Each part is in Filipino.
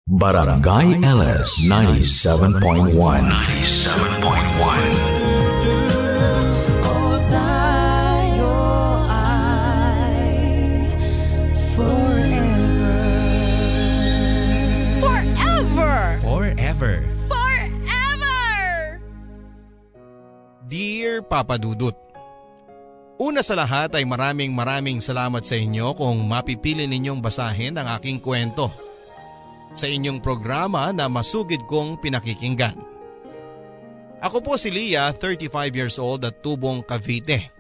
Barangay LS 97.1. 97.1. Tayo ay forever. Forever! Forever. Forever! Dear Papa Dudut, una sa lahat ay maraming salamat sa inyo kung mapipili ninyong basahin ang aking kwento sa inyong programa na masugid kong pinakikinggan. Ako po si Leah, 35 years old at tubong Cavite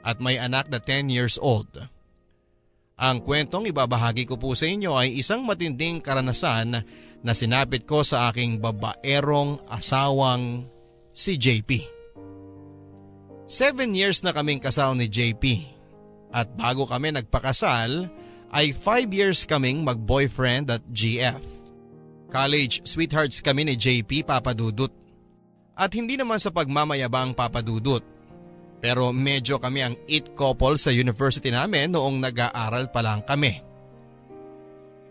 at may anak na 10 years old. Ang kwentong ibabahagi ko po sa inyo ay isang matinding karanasan na sinapit ko sa aking babaerong asawang si JP. 7 years na kaming kasal ni JP at bago kami nagpakasal ay 5 years kaming mag-boyfriend at GF. College sweethearts kami ni JP, Papa Dudut. At hindi naman sa pagmamayabang, Papa Dudut. Pero medyo kami ang it couple sa university namin noong nag-aaral pa lang kami.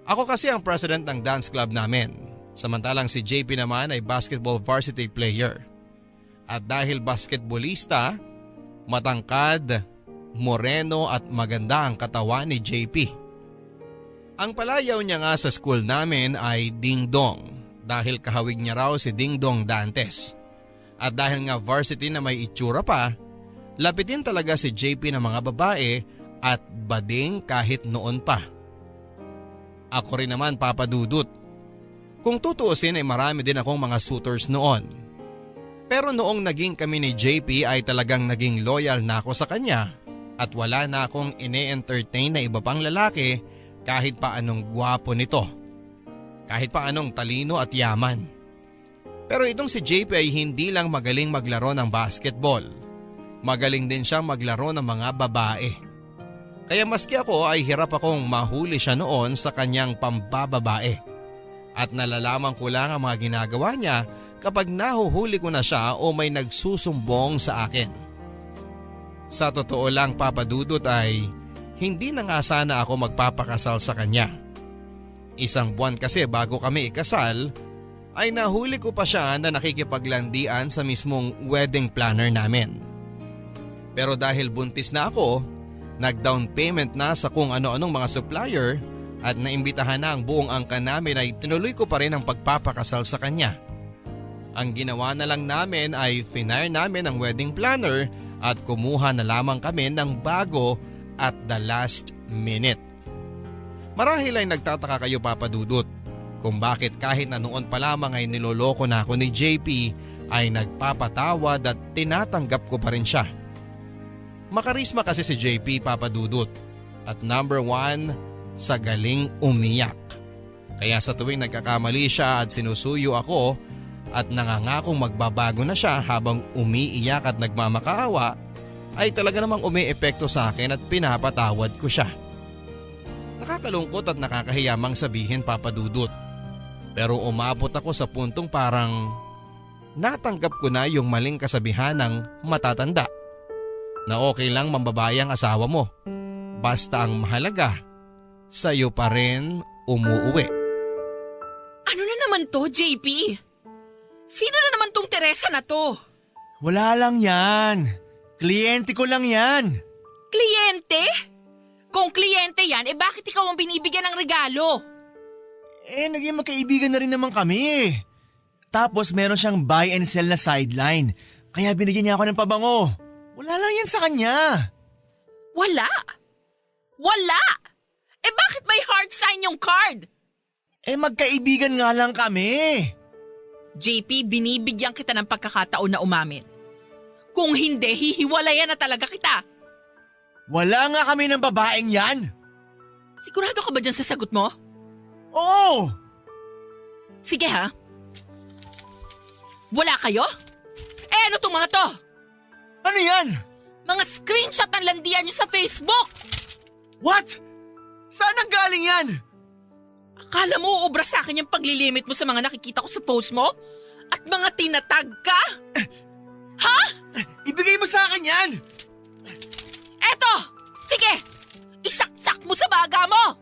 Ako kasi ang president ng dance club namin, samantalang si JP naman ay basketball varsity player. At dahil basketballista, matangkad, moreno at maganda ang katawan ni JP. Ang palayaw niya nga sa school namin ay Ding Dong dahil kahawig niya raw si Ding Dong Dantes. At dahil nga varsity na may itsura pa, lapitin talaga si JP ng mga babae at bading kahit noon pa. Ako rin naman, Papa Dudut. Kung tutuusin ay marami din akong mga suitors noon. Pero noong naging kami ni JP ay talagang naging loyal na ako sa kanya at wala na akong ine-entertain na iba pang lalaki kahit pa anong gwapo nito. Kahit pa anong talino at yaman. Pero itong si JP ay hindi lang magaling maglaro ng basketball. Magaling din siyang maglaro ng mga babae. Kaya maski ako ay hirap akong mahuli siya noon sa kanyang pambababae. At nalalaman ko lang ang mga ginagawa niya kapag nahuhuli ko na siya o may nagsusumbong sa akin. Sa totoo lang, Papa Dudut, ay hindi na nga sana ako magpapakasal sa kanya. Isang buwan kasi bago kami ikasal ay nahuli ko pa siya na nakikipaglandian sa mismong wedding planner namin. Pero dahil buntis na ako, nag-down payment na sa kung ano-anong mga supplier at naimbitahan na ang buong angkan namin ay tinuloy ko pa rin ang pagpapakasal sa kanya. Ang ginawa na lang namin ay finire namin ang wedding planner at kumuha na lamang kami ng bago at the last minute. Marahil ay nagtataka kayo, Papa Dudut, kung bakit kahit na noon pa lamang ay niloloko na ako ni JP ay nagpapatawad at tinatanggap ko pa rin siya. Makarisma kasi si JP, Papa Dudut, at number 1 sa galing umiyak. Kaya sa tuwing nagkakamali siya at sinusuyo ako at nangangakong magbabago na siya habang umiiyak at nagmamakaawa, ay talaga namang umi-epekto sa akin at pinapatawad ko siya. Nakakalungkot at nakakahiyamang sabihin, Papa Dudut. Pero umabot ako sa puntong parang natanggap ko na yung maling kasabihan ng matatanda na okay lang mambabae ang asawa mo, basta ang mahalaga, sa'yo pa rin umuuwi. Ano na naman to, JP? Sino na naman tong Teresa na to? Wala lang yan. Kliyente ko lang yan. Kliyente? Kung kliyente yan, bakit ikaw ang binibigyan ng regalo? Naging magkaibigan na rin naman kami. Tapos meron siyang buy and sell na sideline. Kaya binigyan niya ako ng pabango. Wala lang yan sa kanya. Wala? Wala? Bakit may heart sign yung card? Magkaibigan nga lang kami. JP, binibigyan kita ng pagkakataon na umamin. Kung hindi, hihiwalayan na talaga kita. Wala nga kami ng babaeng yan. Sigurado ka ba dyan sa sagot mo? Oo. Sige ha. Wala kayo? Ano tong mga to? Ano yan? Mga screenshot ng landian nyo sa Facebook. What? Saan ang galing yan? Akala mo uubra sa akin yung paglilimit mo sa mga nakikita ko sa post mo? At mga tinatag ka? Ha? Ibigay mo sa akin yan! Eto! Sige! Isaksak mo sa baga mo!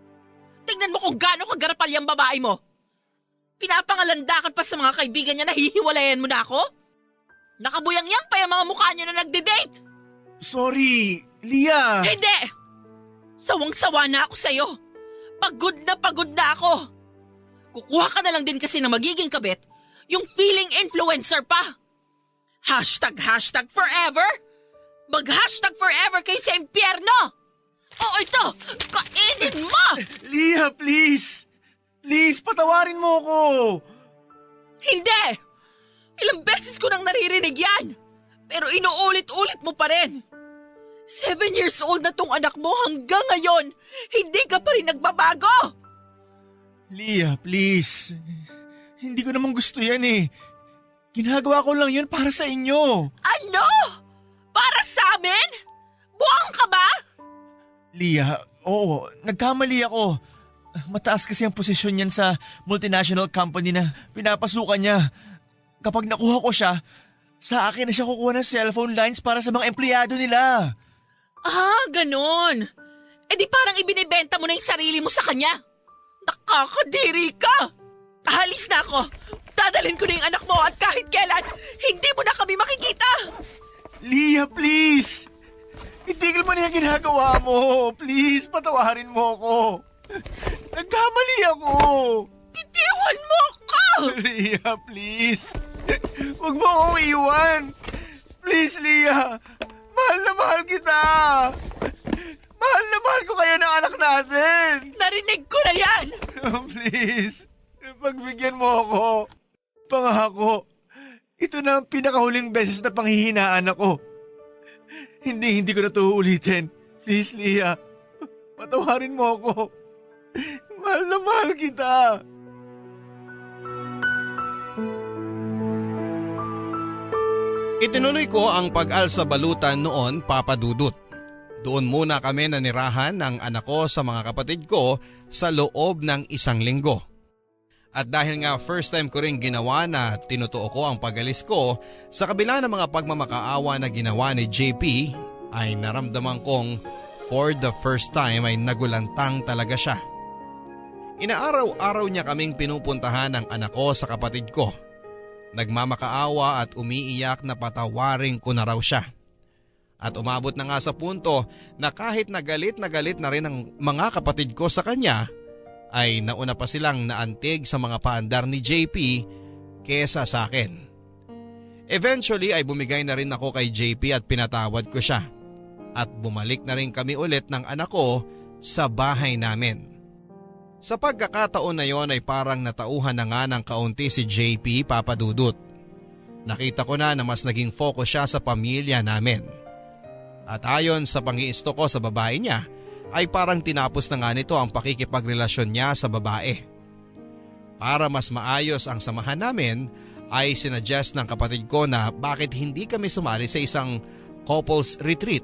Tingnan mo kung gaano kagarapal yung babae mo. Pinapangalandakan pa sa mga kaibigan niya na hihiwalayan mo na ako? Nakabuyang-yang pa yung mga mukha niyo na nagde-date. Sorry, Lia. Hindi! Sawang-sawa na ako sa'yo. Pagod na ako. Kukuha ka na lang din kasi na magiging kabit, yung feeling influencer pa. Hashtag forever? Mag-hashtag forever kayo sa impyerno! Oo, ito! Kainin mo! Lia, please. Please, patawarin mo ko. Hindi! Ilang beses ko nang naririnig yan. Pero inuulit-ulit mo pa rin. 7 years old na tong anak mo hanggang ngayon. Hindi ka pa rin nagbabago. Lia, please. Hindi ko naman gusto yan eh. Ginagawa ko lang yun para sa inyo. Ano? Para sa amin? Buwang ka ba? Lia, oo, nagkamali ako. Mataas kasi ang posisyon niyan sa multinational company na pinapasukan niya. Kapag nakuha ko siya, sa akin na siya kukuha ng cellphone lines para sa mga empleyado nila. Ah, ganun. Eh di parang ibinibenta mo na yung sarili mo sa kanya. Nakakadiri ka. Alis na ako. Dadalhin ko na yung anak mo at kahit kailan, hindi mo na kami makikita. Lia, please! Itigil mo na yung ginagawa mo. Please, patawarin mo ako. Nagkamali ako. Bitiwan mo ako! Lia, please. Huwag mo akong iwan. Please, Lia. Mahal na mahal kita. Mahal na mahal ko kayo ng anak natin. Narinig ko na yan! Please, pagbigyan mo ako. Pangako, ito na ang pinakahuling beses na panghihinaan ako. Hindi ko na ito ulitin. Please, Lia. Patawarin mo ako. Mahal na mahal kita. Itinuloy ko ang pag-alsa balutan noon, Papa Dudut. Doon muna kami nanirahan ng anak ko sa mga kapatid ko sa loob ng 1 linggo. At dahil nga first time ko rin ginawa na tinutuo ko ang pag-alis ko, sa kabila ng mga pagmamakaawa na ginawa ni JP, ay naramdaman kong for the first time ay nagulantang talaga siya. Inaaraw-araw niya kaming pinupuntahan ng anak ko sa kapatid ko. Nagmamakaawa at umiiyak na patawarin ko na raw siya. At umabot na nga sa punto na kahit na galit na rin ang mga kapatid ko sa kanya, ay nauna pa silang naantig sa mga paandar ni JP kesa sa akin. Eventually ay bumigay na rin ako kay JP at pinatawad ko siya. At bumalik na rin kami ulit ng anak ko sa bahay namin. Sa pagkakataon na yon ay parang natauhan na nga ng kaunti si JP, Papa Dudut. Nakita ko na mas naging focus siya sa pamilya namin. At ayon sa pang-iisto ko sa babae niya, ay parang tinapos na nga nito ang pakikipagrelasyon niya sa babae. Para mas maayos ang samahan namin, ay sinuggest ng kapatid ko na bakit hindi kami sumali sa isang couples retreat.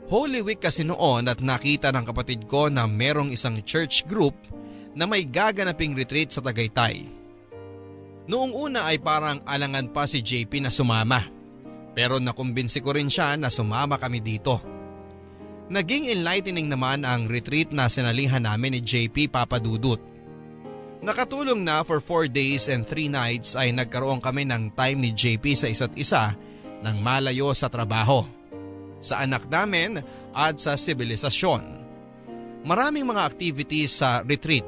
Holy Week kasi noon at nakita ng kapatid ko na merong isang church group na may gaganaping retreat sa Tagaytay. Noong una ay parang alangan pa si JP na sumama, pero nakumbinsi ko rin siya na sumama kami dito. Naging enlightening naman ang retreat na sinalihan namin ni JP, Papa Dudut. Nakatulong na for 4 days and 3 nights ay nagkaroon kami ng time ni JP sa isa't isa nang malayo sa trabaho, sa anak namin at sa sibilisasyon. Maraming mga activities sa retreat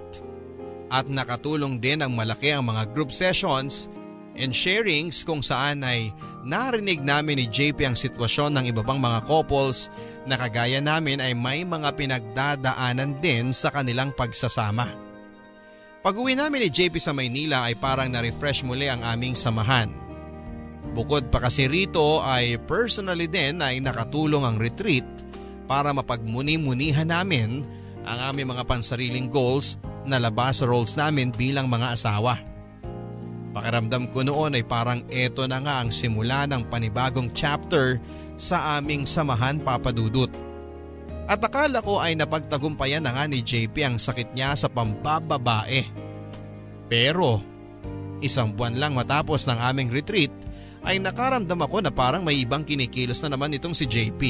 at nakatulong din ang malaki ang mga group sessions and sharings kung saan ay narinig namin ni JP ang sitwasyon ng iba pang mga couples na kagaya namin ay may mga pinagdadaanan din sa kanilang pagsasama. Pag-uwi namin ni JP sa Maynila ay parang na-refresh muli ang aming samahan. Bukod pa kasi rito ay personally din ay nakatulong ang retreat para mapagmuni-munihan namin ang aming mga pansariling goals na labas sa roles namin bilang mga asawa. Pakiramdam ko noon ay parang eto na nga ang simula ng panibagong chapter sa aming samahan, Papa Dudut. At akala ko ay napagtagumpayan na nga ni JP ang sakit niya sa pambababae. Pero 1 buwan lang matapos ng aming retreat ay nakaramdam ako na parang may ibang kinikilos na naman itong si JP.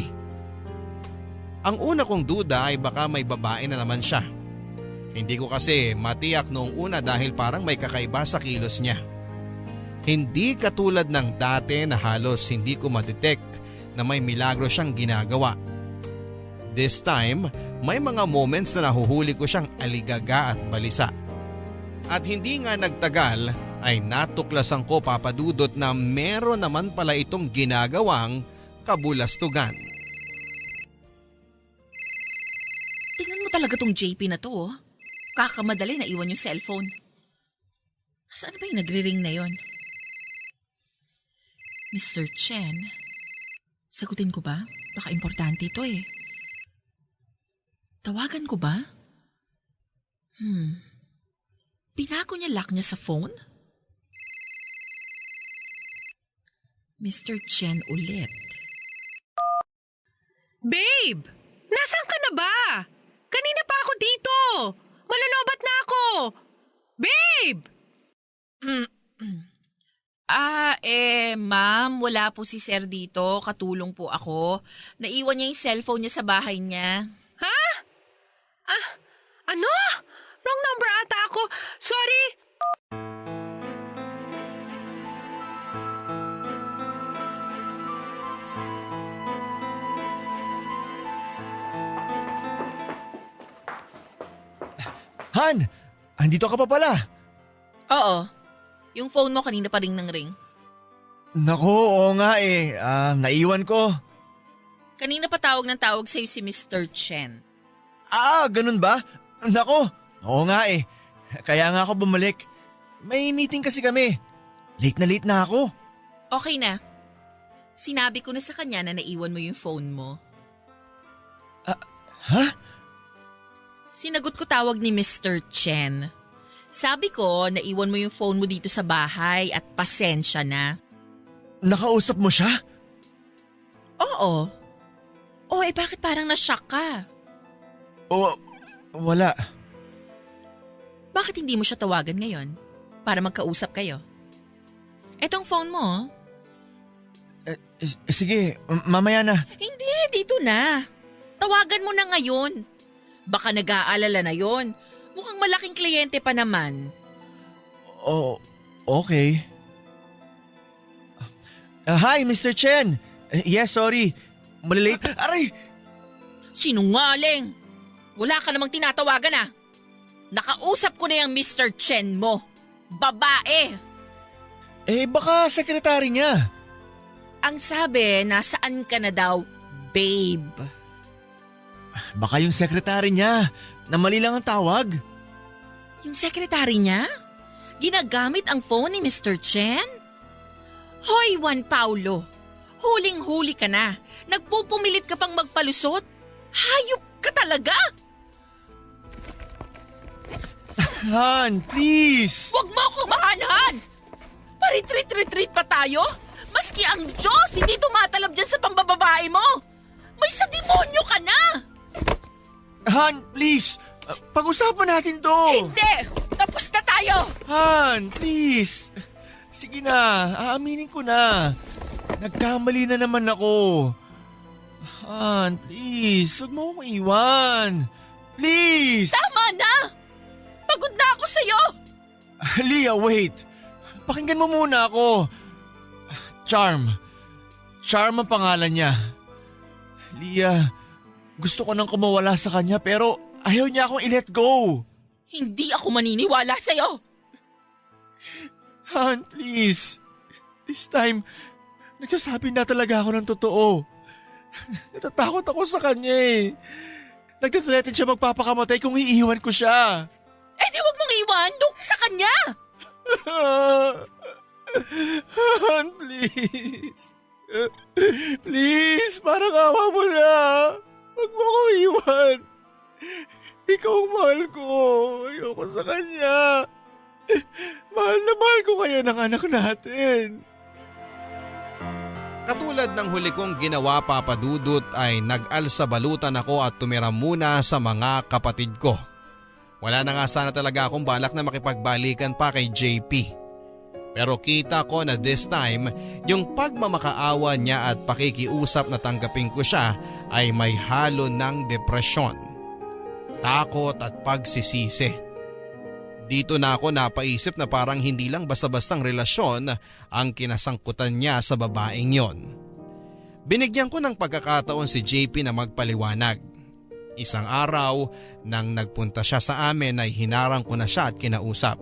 Ang una kong duda ay baka may babae na naman siya. Hindi ko kasi matiyak noong una dahil parang may kakaiba sa kilos niya. Hindi katulad ng dati na halos hindi ko madetect na may milagro siyang ginagawa. This time, may mga moments na nahuhuli ko siyang aligaga at balisa. At hindi nga nagtagal ay natuklasan ko, Papa Dudut, na meron naman pala itong ginagawang kabulastugan. Tingnan mo talaga tong JP na to, oh. Kakamadali na iwan yung cellphone. Saan ba yung nagri-ring na yon? Mr. Chen? Sagutin ko ba? Baka importante ito eh. Tawagan ko ba? Binago niya lock niya sa phone? Mr. Chen ulit. Babe! Nasaan ka na ba? Kanina pa ako dito! Malalobat na ako! Babe! Ma'am, wala po si sir dito. Katulong po ako. Naiwan niya yung cellphone niya sa bahay niya. Ha? Ano? Wrong number ata ako. Sorry! Han! Andito ka pa pala. Oo. Yung phone mo kanina pa ring ng ring. Naku, oo nga eh. Naiwan ko. Kanina pa tawag ng tawag sa'yo si Mr. Chen. Ganun ba? Naku, oo nga eh. Kaya nga ako bumalik. May meeting kasi kami. Late na ako. Okay na. Sinabi ko na sa kanya na naiwan mo yung phone mo. Ha? Sinagot ko tawag ni Mr. Chen. Sabi ko, naiwan mo yung phone mo dito sa bahay at pasensya na. Nakausap mo siya? Oo. Bakit parang na-shock ka? Wala. Bakit hindi mo siya tawagan ngayon? Para magkausap kayo. Etong phone mo. Sige, mamaya na. Hindi, dito na. Tawagan mo na ngayon. Baka nag-aalala na yon. Mukhang malaking kliyente pa naman. Okay. Hi, Mr. Chen. Yes, sorry. Malilate. Aray! Sinungaling! Wala ka namang tinatawagan. Nakausap ko na yung Mr. Chen mo. Babae! Baka sekretary niya. Ang sabi, nasaan ka na daw, babe? Baka yung sekretary niya na mali lang ang tawag. Yung sekretary niya? Ginagamit ang phone ni Mr. Chen? Hoy, Juan Paulo! Huling-huli ka na. Nagpupumilit ka pang magpalusot. Hayop ka talaga! Han, please! Huwag mo akong mahanhan! Paritrit-retreat pa tayo? Maski ang Diyos hindi tumatalab dyan sa pambababae mo! May sa demonyo ka na! Han, please! Pag-usapan natin to! Hindi! Tapos na tayo! Han, please! Sige na, aaminin ko na. Nagkamali na naman ako. Han, please, huwag mo akong iwan. Please! Tama na! Pagod na ako sa'yo! Leah, wait. Pakinggan mo muna ako. Charm. Charm ang pangalan niya. Leah, gusto ko nang kumawala sa kanya pero ayaw niya akong i-let go. Hindi ako maniniwala sa'yo! Han, please. This time, nagsasabi na talaga ako ng totoo. Natatakot ako sa kanya eh. Nagtathreaten siya magpapakamatay kung iiwan ko siya. Eh di wag mong iwan, doon sa kanya! Han, please. Please, parang awa mo na. Huwag mo ko iwan. Ikaw ang mahal ko. Ayoko sa kanya. Mahal na mahal ko kayo ng anak natin. Katulad ng huli kong ginawa, Papa Dudut, ay nag-alsabalutan ako at tumira muna sa mga kapatid ko. Wala na nga sana talaga akong balak na makipagbalikan pa kay JP. Pero kita ko na this time, yung pagmamakaawa niya at pakikiusap na tanggapin ko siya ay may halo ng depresyon. takot at pagsisisi. Dito na ako napaisip na parang hindi lang basta-bastang relasyon ang kinasangkutan niya sa babaeng yon. Binigyan ko ng pagkakataon si JP na magpaliwanag. Isang araw nang nagpunta siya sa amin ay hinarang ko na siya at kinausap.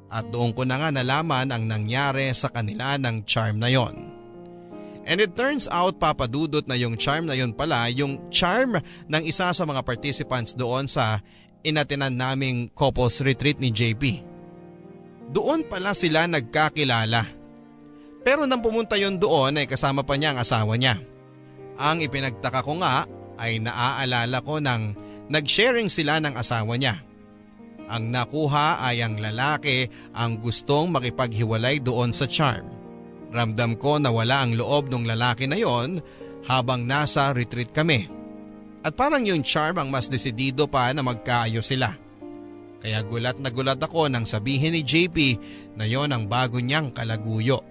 At doon ko na nga nalaman ang nangyari sa kanila ng charm na yon. And it turns out, Papa Dudut, na yung charm na yon pala yung charm ng isa sa mga participants doon sa inatinan naming couples retreat ni JP. Doon pala sila nagkakilala. Pero nang pumunta yon doon ay kasama pa niya ang asawa niya. Ang ipinagtaka ko nga ay naaalala ko nang nag-sharing sila ng asawa niya. Ang nakuha ay ang lalaki ang gustong makipaghiwalay doon sa charm. Ramdam ko na wala ang loob ng lalaki na yon habang nasa retreat kami. At parang yung charm ang mas desidido pa na magkaayos sila. Kaya gulat na gulat ako nang sabihin ni JP na yon ang bago niyang kalaguyo.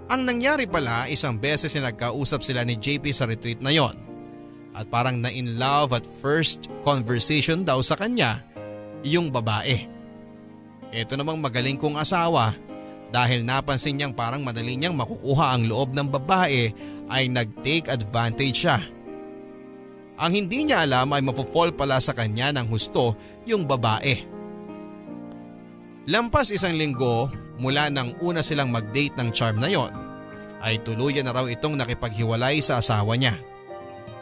Ang nangyari pala, isang beses na nagkausap sila ni JP sa retreat na yon. At parang na-in love at first conversation daw sa kanya yung babae. Ito namang magaling kong asawa dahil napansin niyang parang madali niyang makukuha ang loob ng babae ay nag-take advantage siya. Ang hindi niya alam ay mapofall pala sa kanya ng husto yung babae. Lampas isang linggo mula nang una silang mag-date ng charm na yon ay tuluyan na raw itong nakipaghiwalay sa asawa niya.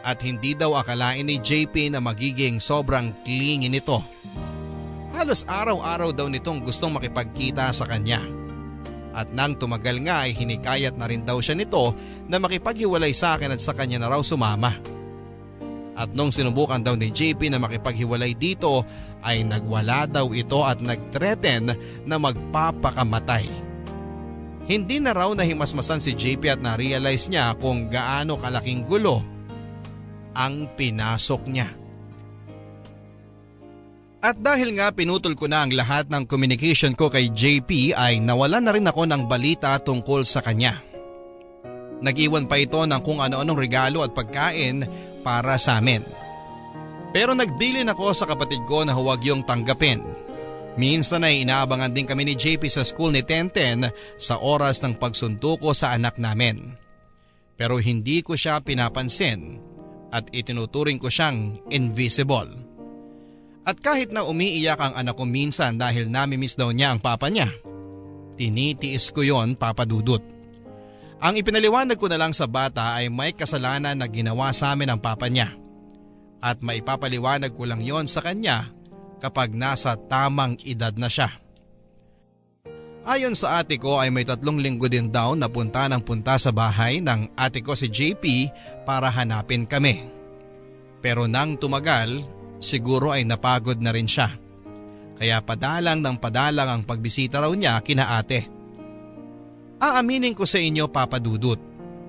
At hindi daw akalain ni JP na magiging sobrang clingy nito. Halos araw-araw daw nitong gustong makipagkita sa kanya. At nang tumagal nga ay hinikayat na rin daw siya nito na makipaghiwalay sa akin at sa kanya na raw sumama. At nung sinubukan daw ni JP na makipaghiwalay dito ay nagwala daw ito at nagthreaten na magpapakamatay. Hindi na raw nahimasmasan si JP at na-realize niya kung gaano kalaking gulo ang pinasok niya. At dahil nga pinutol ko na ang lahat ng communication ko kay JP ay nawalan na rin ako ng balita tungkol sa kanya. Nag-iwan pa ito ng kung ano-anong regalo at pagkain para sa amin. Pero nagbilin ako sa kapatid ko na huwag yung tanggapin. Minsan ay inaabangan din kami ni JP sa school ni Tenten sa oras ng pagsuntuko sa anak namin. Pero hindi ko siya pinapansin at itinuturing ko siyang invisible. At kahit na umiiyak ang anak ko minsan dahil namimiss daw niya ang papa niya, tinitiis ko yon, Papa Dudut. Ang ipinaliwanag ko na lang sa bata ay may kasalanan na ginawa sa amin ang papa niya. At maipapaliwanag ko lang yon sa kanya kapag nasa tamang edad na siya. Ayon sa ate ko ay may 3 linggo din daw na punta ng punta sa bahay ng ate ko si JP para hanapin kami. Pero nang tumagal, siguro ay napagod na rin siya. Kaya padalang ng padalang ang pagbisita raw niya kina ate. Aaminin ko sa inyo, Papa Dudut,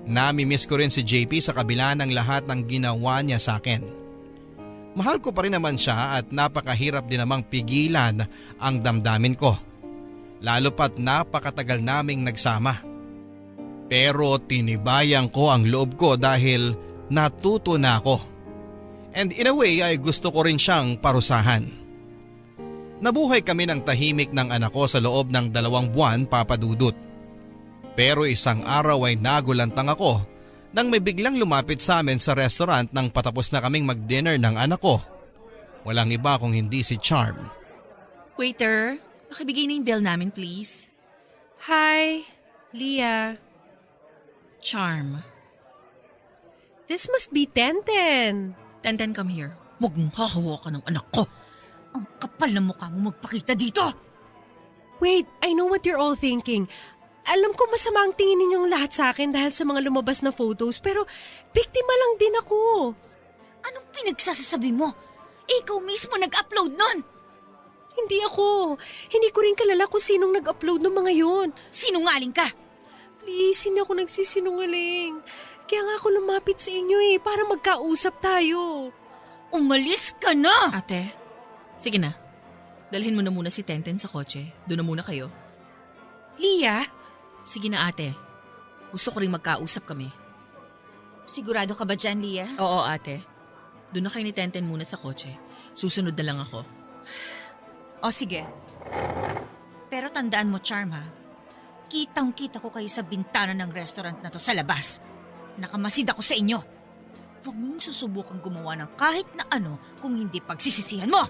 namimiss ko rin si JP sa kabila ng lahat ng ginawa niya sa akin. Mahal ko pa rin naman siya at napakahirap din namang pigilan ang damdamin ko. Lalo pat napakatagal naming nagsama. Pero tinibayan ko ang loob ko dahil natuto na ako. And in a way ay gusto ko rin siyang parusahan. Nabuhay kami ng tahimik ng anak ko sa loob ng 2 buwan, Papa Dudut. Pero isang araw ay nagulantang ako nang may biglang lumapit sa amin sa restaurant nang patapos na kaming mag-dinner ng anak ko. Walang iba kung hindi si Charm. Waiter, pakibigay na yung bill namin please. Hi, Leah. Charm. This must be Tenten. Tenten, come here. Huwag mong hahawakan ng anak ko. Ang kapal na mukha mo magpakita dito. Wait, I know what you're all thinking. Alam ko masama ang tingin ninyong lahat sa akin dahil sa mga lumabas na photos, pero biktima lang din ako. Anong pinagsasasabi mo? Ikaw mismo nag-upload nun. Hindi ako. Hindi ko rin kilala kung sinong nag-upload ng mga yon. Sinungaling ka. Please, hindi ako nagsisinungaling. Kaya nga ako lumapit sa inyo para magkausap tayo. Umalis ka na. Ate, sige na. Dalhin mo na muna si Tenten sa kotse. Doon na muna kayo. Leah? Sige na ate. Gusto ko rin magkausap kami. Sigurado ka ba dyan, Leah? Oo ate. Doon na kayo ni Tenten muna sa kotse. Susunod na lang ako. O sige. Pero tandaan mo, Charm ha. Kitang-kita ko kayo sa bintana ng restaurant na to sa labas. Nakamasid ako sa inyo. Huwag mong susubukang gumawa ng kahit na ano kung hindi pagsisisihan mo.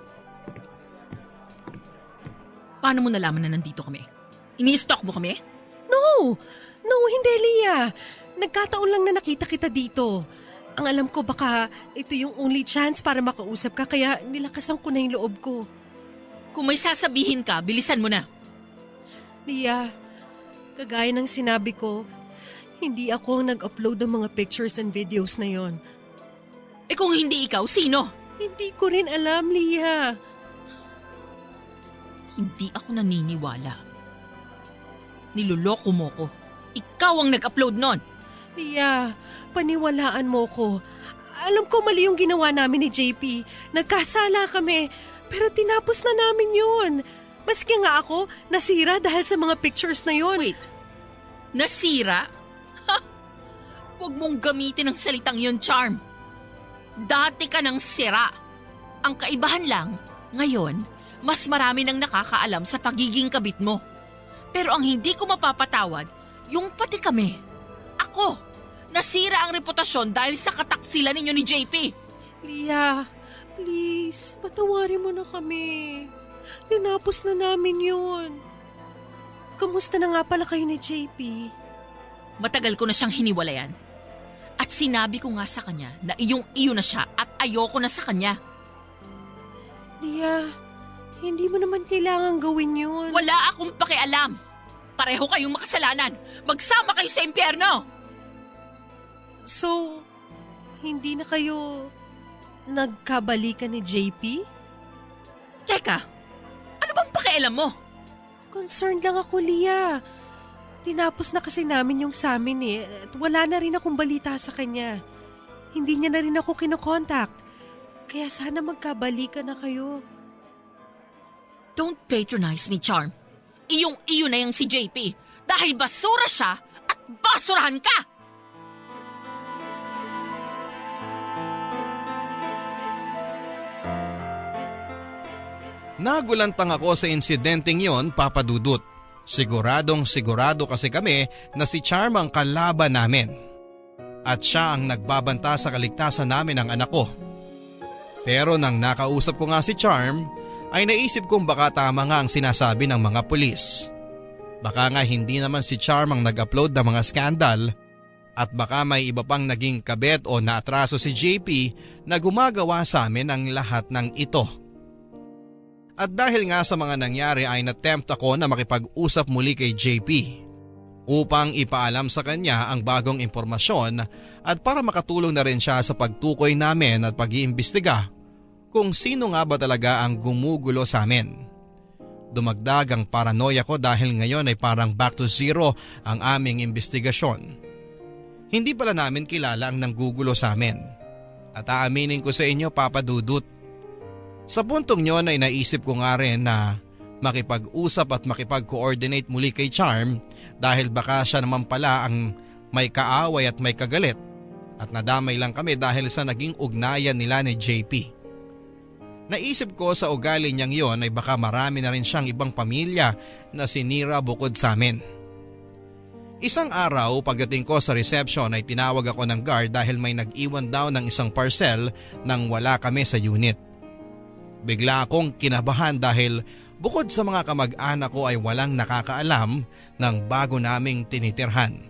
Paano mo nalaman na nandito kami? Ini-stalk mo kami? No, hindi Leah. Nagkataon lang na nakita kita dito. Ang alam ko baka ito yung only chance para makausap ka kaya nilakasan ko na yung loob ko. Kung may sasabihin ka, bilisan mo na. Leah, kagaya ng sinabi ko, hindi ako ang nag-upload ng mga pictures and videos na yon. Eh kung hindi ikaw, sino? Hindi ko rin alam, Leah. Hindi ako naniniwala. Niloloko mo ko. Ikaw ang nag-upload nun. Leah, paniwalaan mo ko. Alam ko mali yung ginawa namin ni JP. Nagkasala kami, pero tinapos na namin yun. Maski nga ako, nasira dahil sa mga pictures na yun. Wait, nasira? Ha? Huwag mong gamitin ang salitang yun, Charm. Dati ka nang sira. Ang kaibahan lang, ngayon, mas marami nang nakakaalam sa pagiging kabit mo. Pero ang hindi ko mapapatawad, yung pati kami. Ako, nasira ang reputasyon dahil sa kataksilan ninyo ni JP. Leah, please, patawarin mo na kami. Tinapos na namin yun. Kamusta na nga pala kayo ni JP? Matagal ko na siyang hiniwalayan. At sinabi ko nga sa kanya na iyong-iyo na siya at ayoko na sa kanya. Leah, hindi mo naman kailangan gawin yun. Wala akong pakialam. Pareho kayong makasalanan. Magsama kayo sa impyerno. So, hindi na kayo nagkabalikan ni JP? Teka, ano bang pakialam mo? Concerned lang ako, Leah. Tinapos na kasi namin yung sa amin eh. At wala na rin akong balita sa kanya. Hindi niya na rin ako kinokontakt. Kaya sana magkabalikan na kayo. Don't patronize me, Charm. Iyong-iyo na yung si JP dahil basura siya at basurahan ka! Nagulantang ako sa insidenteng yon, Papa Dudut. Siguradong sigurado kasi kami na si Charm ang kalaban namin. At siya ang nagbabanta sa kaligtasan namin ng anak ko. Pero nang nakausap ko nga si Charm, ay naisip kong baka tama nga ang sinasabi ng mga pulis. Baka nga hindi naman si Charm ang nag-upload ng mga skandal at baka may iba pang naging kabet o naatraso si JP na gumagawa sa amin ang lahat ng ito. At dahil nga sa mga nangyari ay natempt ako na makipag-usap muli kay JP upang ipaalam sa kanya ang bagong impormasyon at para makatulong na rin siya sa pagtukoy namin at pag-iimbestiga kung sino nga ba talaga ang gumugulo sa amin. Dumagdag ang paranoia ko dahil ngayon ay parang back to zero ang aming investigasyon. Hindi pala namin kilala ang nanggugulo sa amin. At aaminin ko sa inyo, Papa Dudut, sa puntong yon ay naisip ko nga rin na makipag-usap at makipag-coordinate muli kay Charm dahil baka siya naman pala ang may kaaway at may kagalit at nadamay lang kami dahil sa naging ugnayan nila ni JP. Naisip ko sa ugali niyang yon ay baka marami na rin siyang ibang pamilya na sinira bukod sa amin. Isang araw pagdating ko sa reception ay tinawag ako ng guard dahil may nag-iwan daw ng isang parcel nang wala kami sa unit. Bigla akong kinabahan dahil bukod sa mga kamag-anak ko ay walang nakakaalam ng bago naming tinitirhan.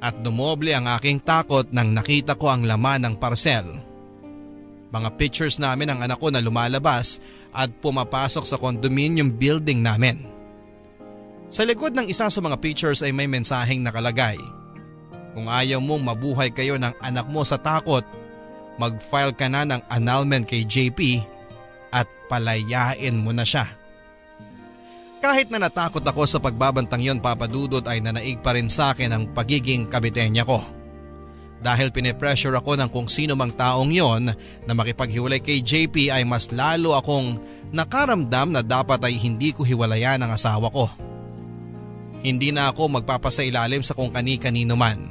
At dumoble ang aking takot nang nakita ko ang laman ng parcel. Mga pictures namin ng anak ko na lumalabas at pumapasok sa condominium building namin. Sa likod ng isa sa mga pictures ay may mensaheng nakalagay. Kung ayaw mong mabuhay kayo ng anak mo sa takot, mag-file ka na ng annulment kay JP at palayain mo na siya. Kahit na natakot ako sa pagbabantang yon, Papa Dudut, ay nanaig pa rin sa akin ang pagiging kabitenya ko. Dahil pinipressure ako ng kung sino mang taong yon na makipaghiwalay kay JP ay mas lalo akong nakaramdam na dapat ay hindi ko hiwalayan ang asawa ko. Hindi na ako magpapasailalim sa kung kani-kanino man.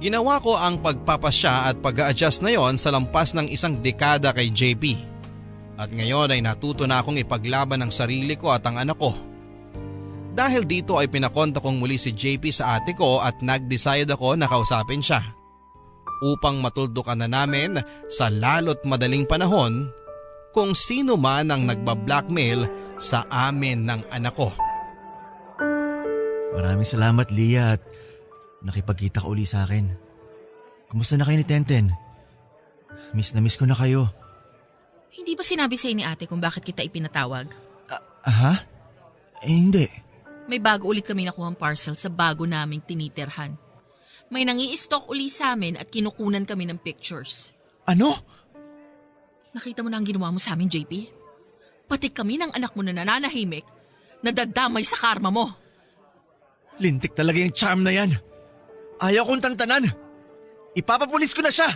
Ginawa ko ang pagpapasya at pag-a-adjust na yon sa lampas ng isang dekada kay JP. At ngayon ay natuto na akong ipaglaban ang sarili ko at ang anak ko. Dahil dito ay pinakonta kong muli si JP sa ate ko at nag-decide ako na kausapin siya. Upang matuldukan na namin sa lalo't madaling panahon kung sino man ang nagbablackmail sa amin ng anak ko. Maraming salamat, Leah, at nakipagkita ka uli sa akin. Kumusta na kayo ni Tenten? Miss na miss ko na kayo. Hindi ba sinabi sa'yo ni ate kung bakit kita ipinatawag? Ha? Hindi. May bago ulit kami nakuhang parcel sa bago naming tinitirhan. May nangi-stock uli sa amin at kinukunan kami ng pictures. Ano? Nakita mo na ang ginawa mo sa amin, JP? Pati kami ng anak mo na nananahimik, nadadamay sa karma mo. Lintik talaga yung charm na yan. Ayaw kong tantanan. Ipapapulis ko na siya.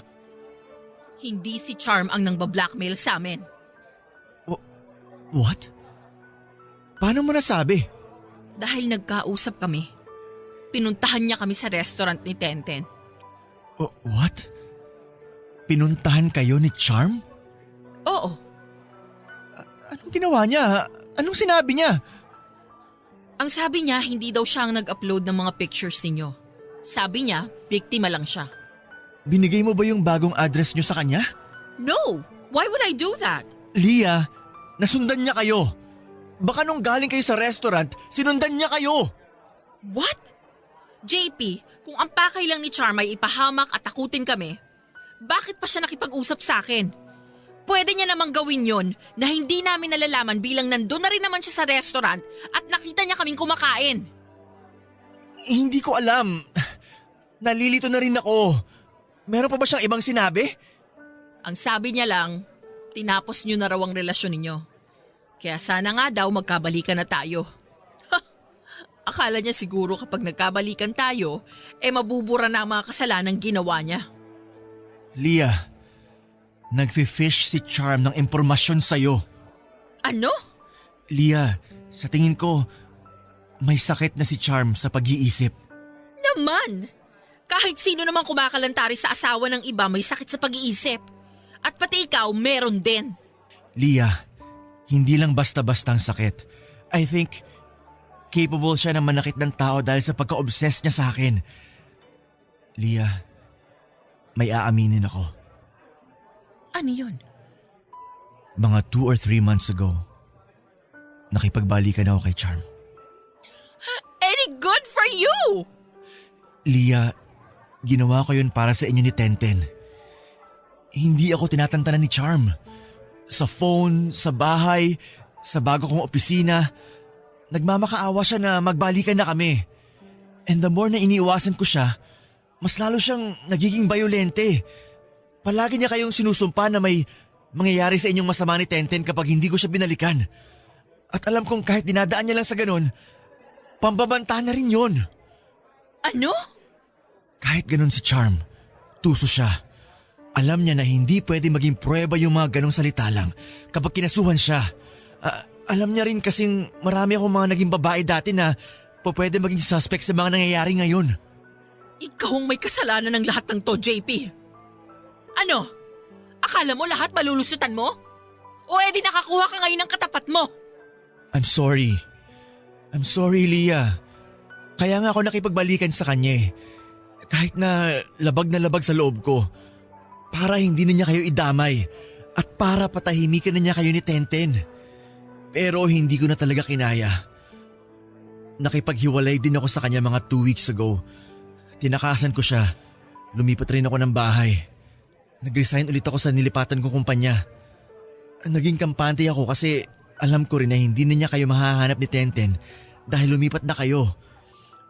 Hindi si Charm ang nangbablackmail sa amin. What? Paano mo nasabi? Dahil nagkausap kami. Pinuntahan niya kami sa restaurant ni Tenten. What? Pinuntahan kayo ni Charm? Oo. Anong ginawa niya? Anong sinabi niya? Ang sabi niya, hindi daw siya ang nag-upload ng mga pictures ninyo. Sabi niya, biktima lang siya. Binigay mo ba yung bagong address niyo sa kanya? No! Why would I do that? Leah, nasundan niya kayo. Baka nung galing kayo sa restaurant, sinundan niya kayo. What? JP, kung ang pakay lang ni Charm ay ipahamak at takutin kami, bakit pa siya nakipag-usap sa akin? Pwede niya namang gawin yon na hindi namin nalalaman bilang nandun na rin naman siya sa restaurant at nakita niya kaming kumakain. Hindi ko alam. Nalilito na rin ako. Meron pa ba siyang ibang sinabi? Ang sabi niya lang, tinapos niyo na raw ang relasyon ninyo. Kaya sana nga daw magkabalikan na tayo. Akala niya siguro kapag nagkabalikan tayo, mabubura na ang mga kasalanang ginawa niya. Leah, nagfi-fish si Charm ng impormasyon sa'yo. Ano? Leah, sa tingin ko, may sakit na si Charm sa pag-iisip. Naman! Kahit sino naman kumakalantari sa asawa ng iba may sakit sa pag-iisip. At pati ikaw, meron din. Leah, hindi lang basta-basta ang sakit. I think capable siya na manakit ng tao dahil sa pagka-obsess niya sa akin. Leah, may aaminin ako. Ano yun? Mga 2 or 3 months ago, nakipagbalikan ako kay Charm. Any good for you? Leah, ginawa ko yun para sa inyo ni Tenten. Hindi ako tinatantanan ni Charm. Sa phone, sa bahay, sa bago kong opisina, nagmamakaawa siya na magbalikan na kami. And the more na iniiwasan ko siya, mas lalo siyang nagiging bayolente. Palagi niya kayong sinusumpa na may mangyayari sa inyong masama ni Tenten kapag hindi ko siya binalikan. At alam kong kahit dinadaan niya lang sa ganun, pambabanta na rin yun. Ano? Kahit ganun si Charm, tuso siya. Alam niya na hindi pwede maging pruweba yung mga ganong salita lang kapag kinasuhan siya. Alam niya rin kasing marami akong mga naging babae dati na pwede maging suspect sa mga nangyayari ngayon. Ikaw ang may kasalanan ng lahat ng to, JP. Ano? Akala mo lahat malulusutan mo? O edi nakakuha ka ngayon ng katapat mo? I'm sorry. I'm sorry, Leah. Kaya nga ako nakipagbalikan sa kanya eh. Kahit na labag sa loob ko. Para hindi na niya kayo idamay. At para patahimikan na niya kayo ni Tenten. Pero hindi ko na talaga kinaya. Nakipaghiwalay din ako sa kanya mga 2 weeks ago. Tinakasan ko siya. Lumipat rin ako ng bahay. Nag-resign ulit ako sa nilipatan kong kumpanya. Naging kampante ako kasi alam ko rin na hindi na niya kayo mahahanap ni Tenten dahil lumipat na kayo.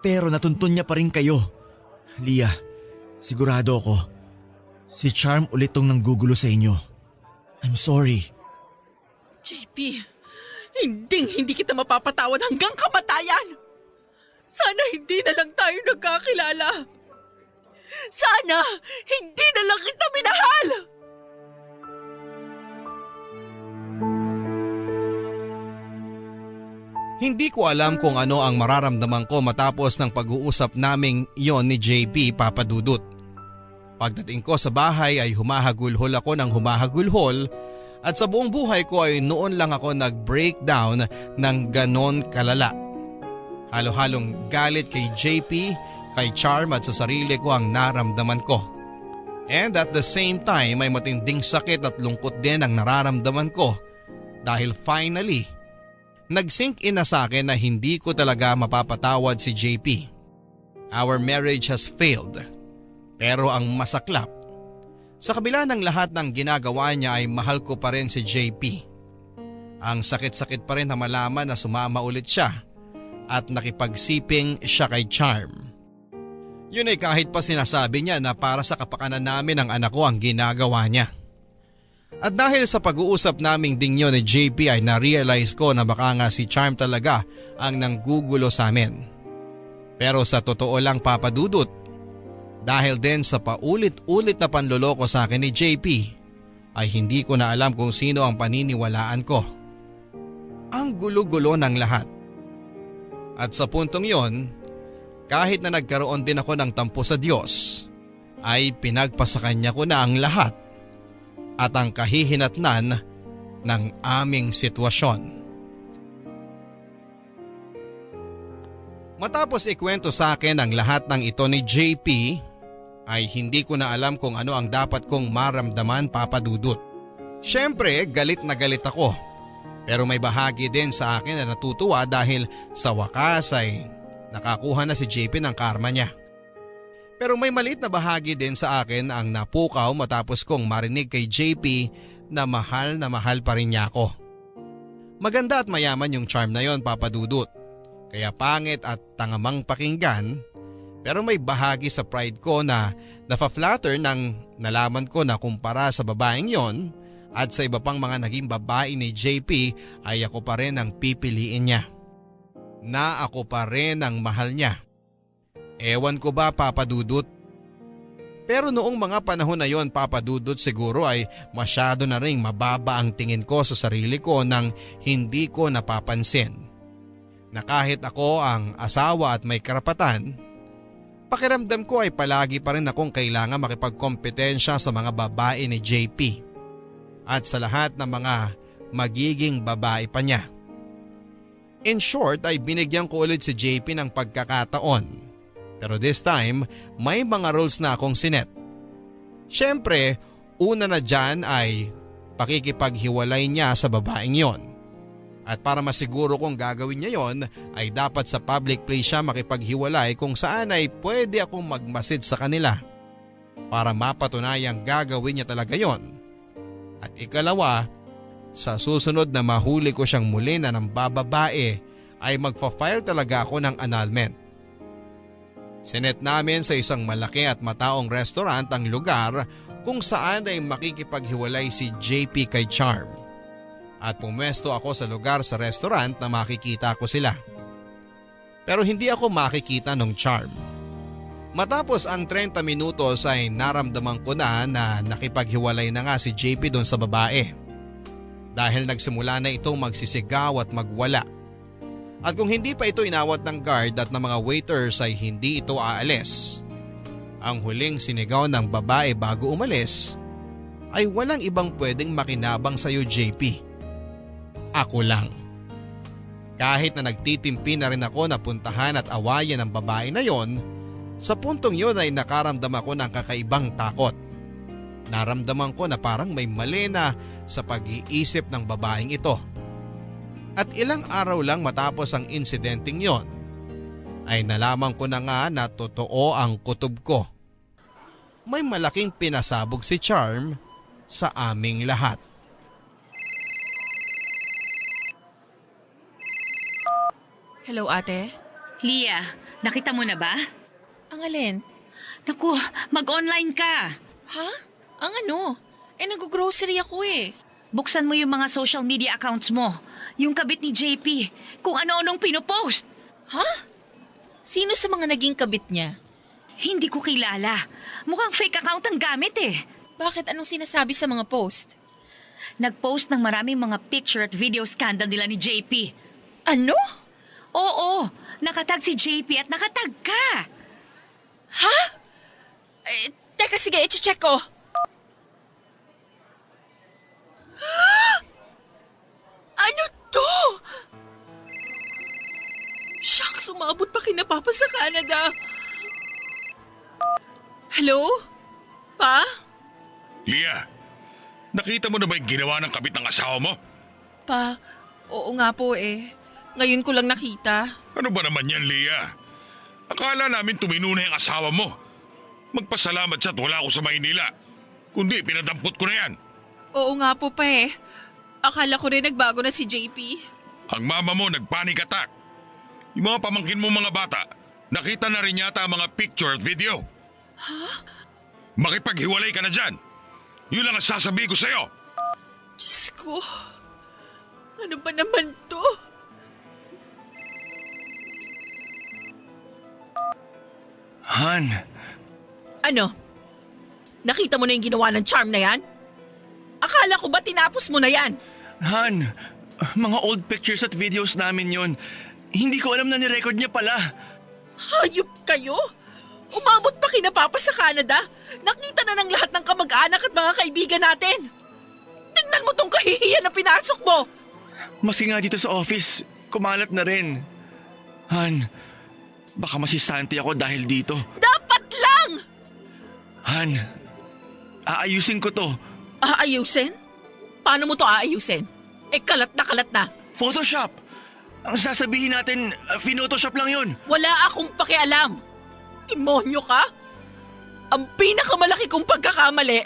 Pero natuntun niya pa rin kayo. Leah, sigurado ako. Si Charm ulit tong nanggugulo sa inyo. I'm sorry. JP, hindi kita mapapatawad hanggang kamatayan. Sana hindi na lang tayo nagkakilala. Sana hindi na lang kita minahal. Hindi ko alam kung ano ang mararamdaman ko matapos ng pag-uusap naming yon ni JP Papadudut. Pagdating ko sa bahay ay humahagulhol ako ng humahagulhol at sa buong buhay ko ay noon lang ako nag-breakdown ng ganon kalala. Halo-halong galit kay JP, kay Charm at sa sarili ko ang naramdaman ko. And at the same time ay matinding sakit at lungkot din ang nararamdaman ko dahil finally, nag-sink in na sa akin na hindi ko talaga mapapatawad si JP. Our marriage has failed. Pero ang masaklap, sa kabila ng lahat ng ginagawa niya ay mahal ko pa rin si JP. Ang sakit-sakit pa rin na malaman na sumama ulit siya at nakipagsiping siya kay Charm. Yun ay kahit pa sinasabi niya na para sa kapakanan namin ng anak ko ang ginagawa niya. At dahil sa pag-uusap naming dingyo ni JP ay na-realize ko na baka nga si Charm talaga ang nanggugulo sa amin. Pero sa totoo lang Papa Dudut, dahil din sa paulit-ulit na panloloko sa akin ni JP, ay hindi ko na alam kung sino ang paniniwalaan ko. Ang gulo-gulo ng lahat. At sa puntong yon, kahit na nagkaroon din ako ng tampo sa Diyos, ay pinagpasakanya ko na ang lahat at ang kahihinatnan ng aming sitwasyon. Matapos ikwento sa akin ang lahat ng ito ni JP, ay hindi ko na alam kung ano ang dapat kong maramdaman Papa Dudut. Siyempre galit na galit ako. Pero may bahagi din sa akin na natutuwa dahil sa wakas ay nakakuha na si JP ng karma niya. Pero may maliit na bahagi din sa akin ang napukaw matapos kong marinig kay JP na mahal pa rin niya ako. Maganda at mayaman yung Charm na yon Papa Dudut. Kaya pangit at tangamang pakinggan, pero may bahagi sa pride ko na nafa-flatter nang nalaman ko na kumpara sa babaeng yon at sa iba pang mga naging babae ni JP ay ako pa rin ang pipiliin niya. Na ako pa rin ang mahal niya. Ewan ko ba Papa Dudut? Pero noong mga panahon na yon Papa Dudut siguro ay masyado na ring mababa ang tingin ko sa sarili ko nang hindi ko napapansin. Na kahit ako ang asawa at may karapatan, pakiramdam ko ay palagi pa rin akong kailangan makipagkompetensya sa mga babae ni JP. At sa lahat ng mga magiging babae pa niya. In short ay binigyan ko ulit si JP ng pagkakataon. Pero this time may mga rules na akong sinet. Siyempre, una na dyan ay pakikipaghiwalay niya sa babaeng yon. At para masiguro kong gagawin niya yon ay dapat sa public place siya makipaghiwalay kung saan ay pwede akong magmasid sa kanila. Para mapatunayang gagawin niya talaga yon. At ikalawa, sa susunod na mahuli ko siyang muli na ng bababae ay magfa-file talaga ako ng annulment. Sinet namin sa isang malaki at mataong restaurant ang lugar kung saan ay makikipaghiwalay si JP kay Charm. At pumwesto ako sa lugar sa restaurant na makikita ko sila. Pero hindi ako makikita ng Charm. Matapos ang 30 minutos ay naramdaman ko na nakipaghiwalay na nga si JP doon sa babae. Dahil nagsimula na itong magsisigaw at magwala. At kung hindi pa ito inawat ng guard at ng mga waiters ay hindi ito aalis. Ang huling sinigaw ng babae bago umalis ay walang ibang pwedeng makinabang sa iyo JP. Ako lang. Kahit na nagtitimpi na rin ako na puntahan at awayan ng babae na yon, sa puntong yun ay nakaramdam ako ng kakaibang takot. Naramdaman ko na parang may mali na sa pag-iisip ng babaeng ito. At ilang araw lang matapos ang insidenteng yon, ay nalaman ko na nga na totoo ang kutob ko. May malaking pinasabog si Charm sa aming lahat. Hello ate? Lia, nakita mo na ba? Ang alin? Naku, mag-online ka. Ha? Ang ano? Nag-grocery ako eh. Buksan mo yung mga social media accounts mo. Yung kabit ni JP. Kung ano-anong pinopost. Ha? Sino sa mga naging kabit niya? Hindi ko kilala. Mukhang fake account ang gamit eh. Bakit anong sinasabi sa mga post? Nag-post ng maraming mga picture at video scandal nila ni JP. Ano? Oo, nakatag si JP at nakatag ka. Ha? Teka, sige, i-check ko. Ano to? Shucks, umabot pa kina Papa sa Canada. Hello? Pa? Lia, nakita mo na ba yung ginawa ng kabit ng asawa mo? Pa, oo nga po eh. Ngayon ko lang nakita. Ano ba naman yan, Lia? Akala namin tumino na yung asawa mo. Magpasalamat siya at wala ako sa Maynila. Kundi pinadampot ko na yan. Oo nga po pa eh. Akala ko rin nagbago na si JP. Ang mama mo nagpanic attack. Yung mga pamangkin mo mga bata, nakita na rin yata ang mga picture at video. Makipaghiwalay ka na dyan. Yun lang ang sasabihin ko sa'yo. Diyos ko. Ano ba naman to? Han, Ano? Nakita mo na yung ginawa ng charm na yan? Akala ko ba tinapos mo na yan? Han, mga old pictures at videos namin yon. Hindi ko alam na ni-record niya pala. Hayop kayo? Umabot pa kina Papa sa Canada? Nakita na ng lahat ng kamag-anak at mga kaibigan natin. Tingnan mo tong kahihiyan na pinasok mo. Maski nga dito sa office, kumalat na rin. Han, baka masisante ako dahil dito. Dapat lang! Han, aayusin ko to. Aayusin? Paano mo to aayusin? Eh kalat na kalat na. Photoshop! Ang sasabihin natin, photoshop lang yun. Wala akong pakialam. Demonyo ka? Ang pinakamalaki kong pagkakamali.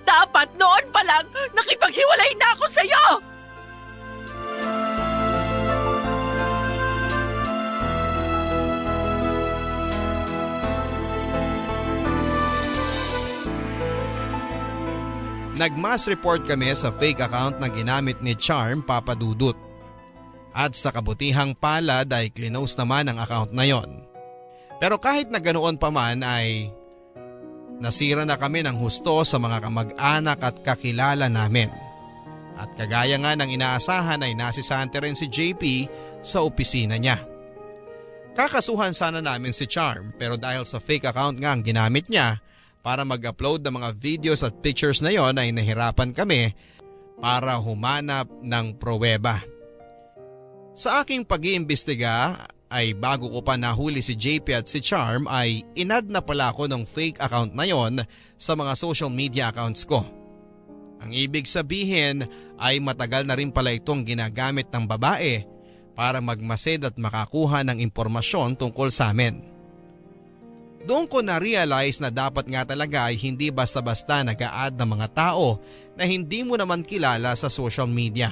Dapat noon pa lang nakipaghiwalay na ako sa'yo! Nag-mass report kami sa fake account na ginamit ni Charm Papadudut. At sa kabutihang palad ay close naman ang account na yon. Pero kahit na ganoon pa man ay nasira na kami ng husto sa mga kamag-anak at kakilala namin. At kagaya nga ng inaasahan ay nasisante rin si JP sa opisina niya. Kakasuhan sana namin si Charm pero dahil sa fake account nga ang ginamit niya para mag-upload ng mga videos at pictures na yon ay nahirapan kami para humanap ng pruweba. Sa aking pag-iimbestiga ay bago ko pa nahuli si JP at si Charm ay inad na pala ako ng fake account na yon sa mga social media accounts ko. Ang ibig sabihin ay matagal na rin pala itong ginagamit ng babae para magmasid at makakuha ng impormasyon tungkol sa amin. Doon ko na-realize na dapat nga talaga ay hindi basta-basta nag-a-add ng mga tao na hindi mo naman kilala sa social media.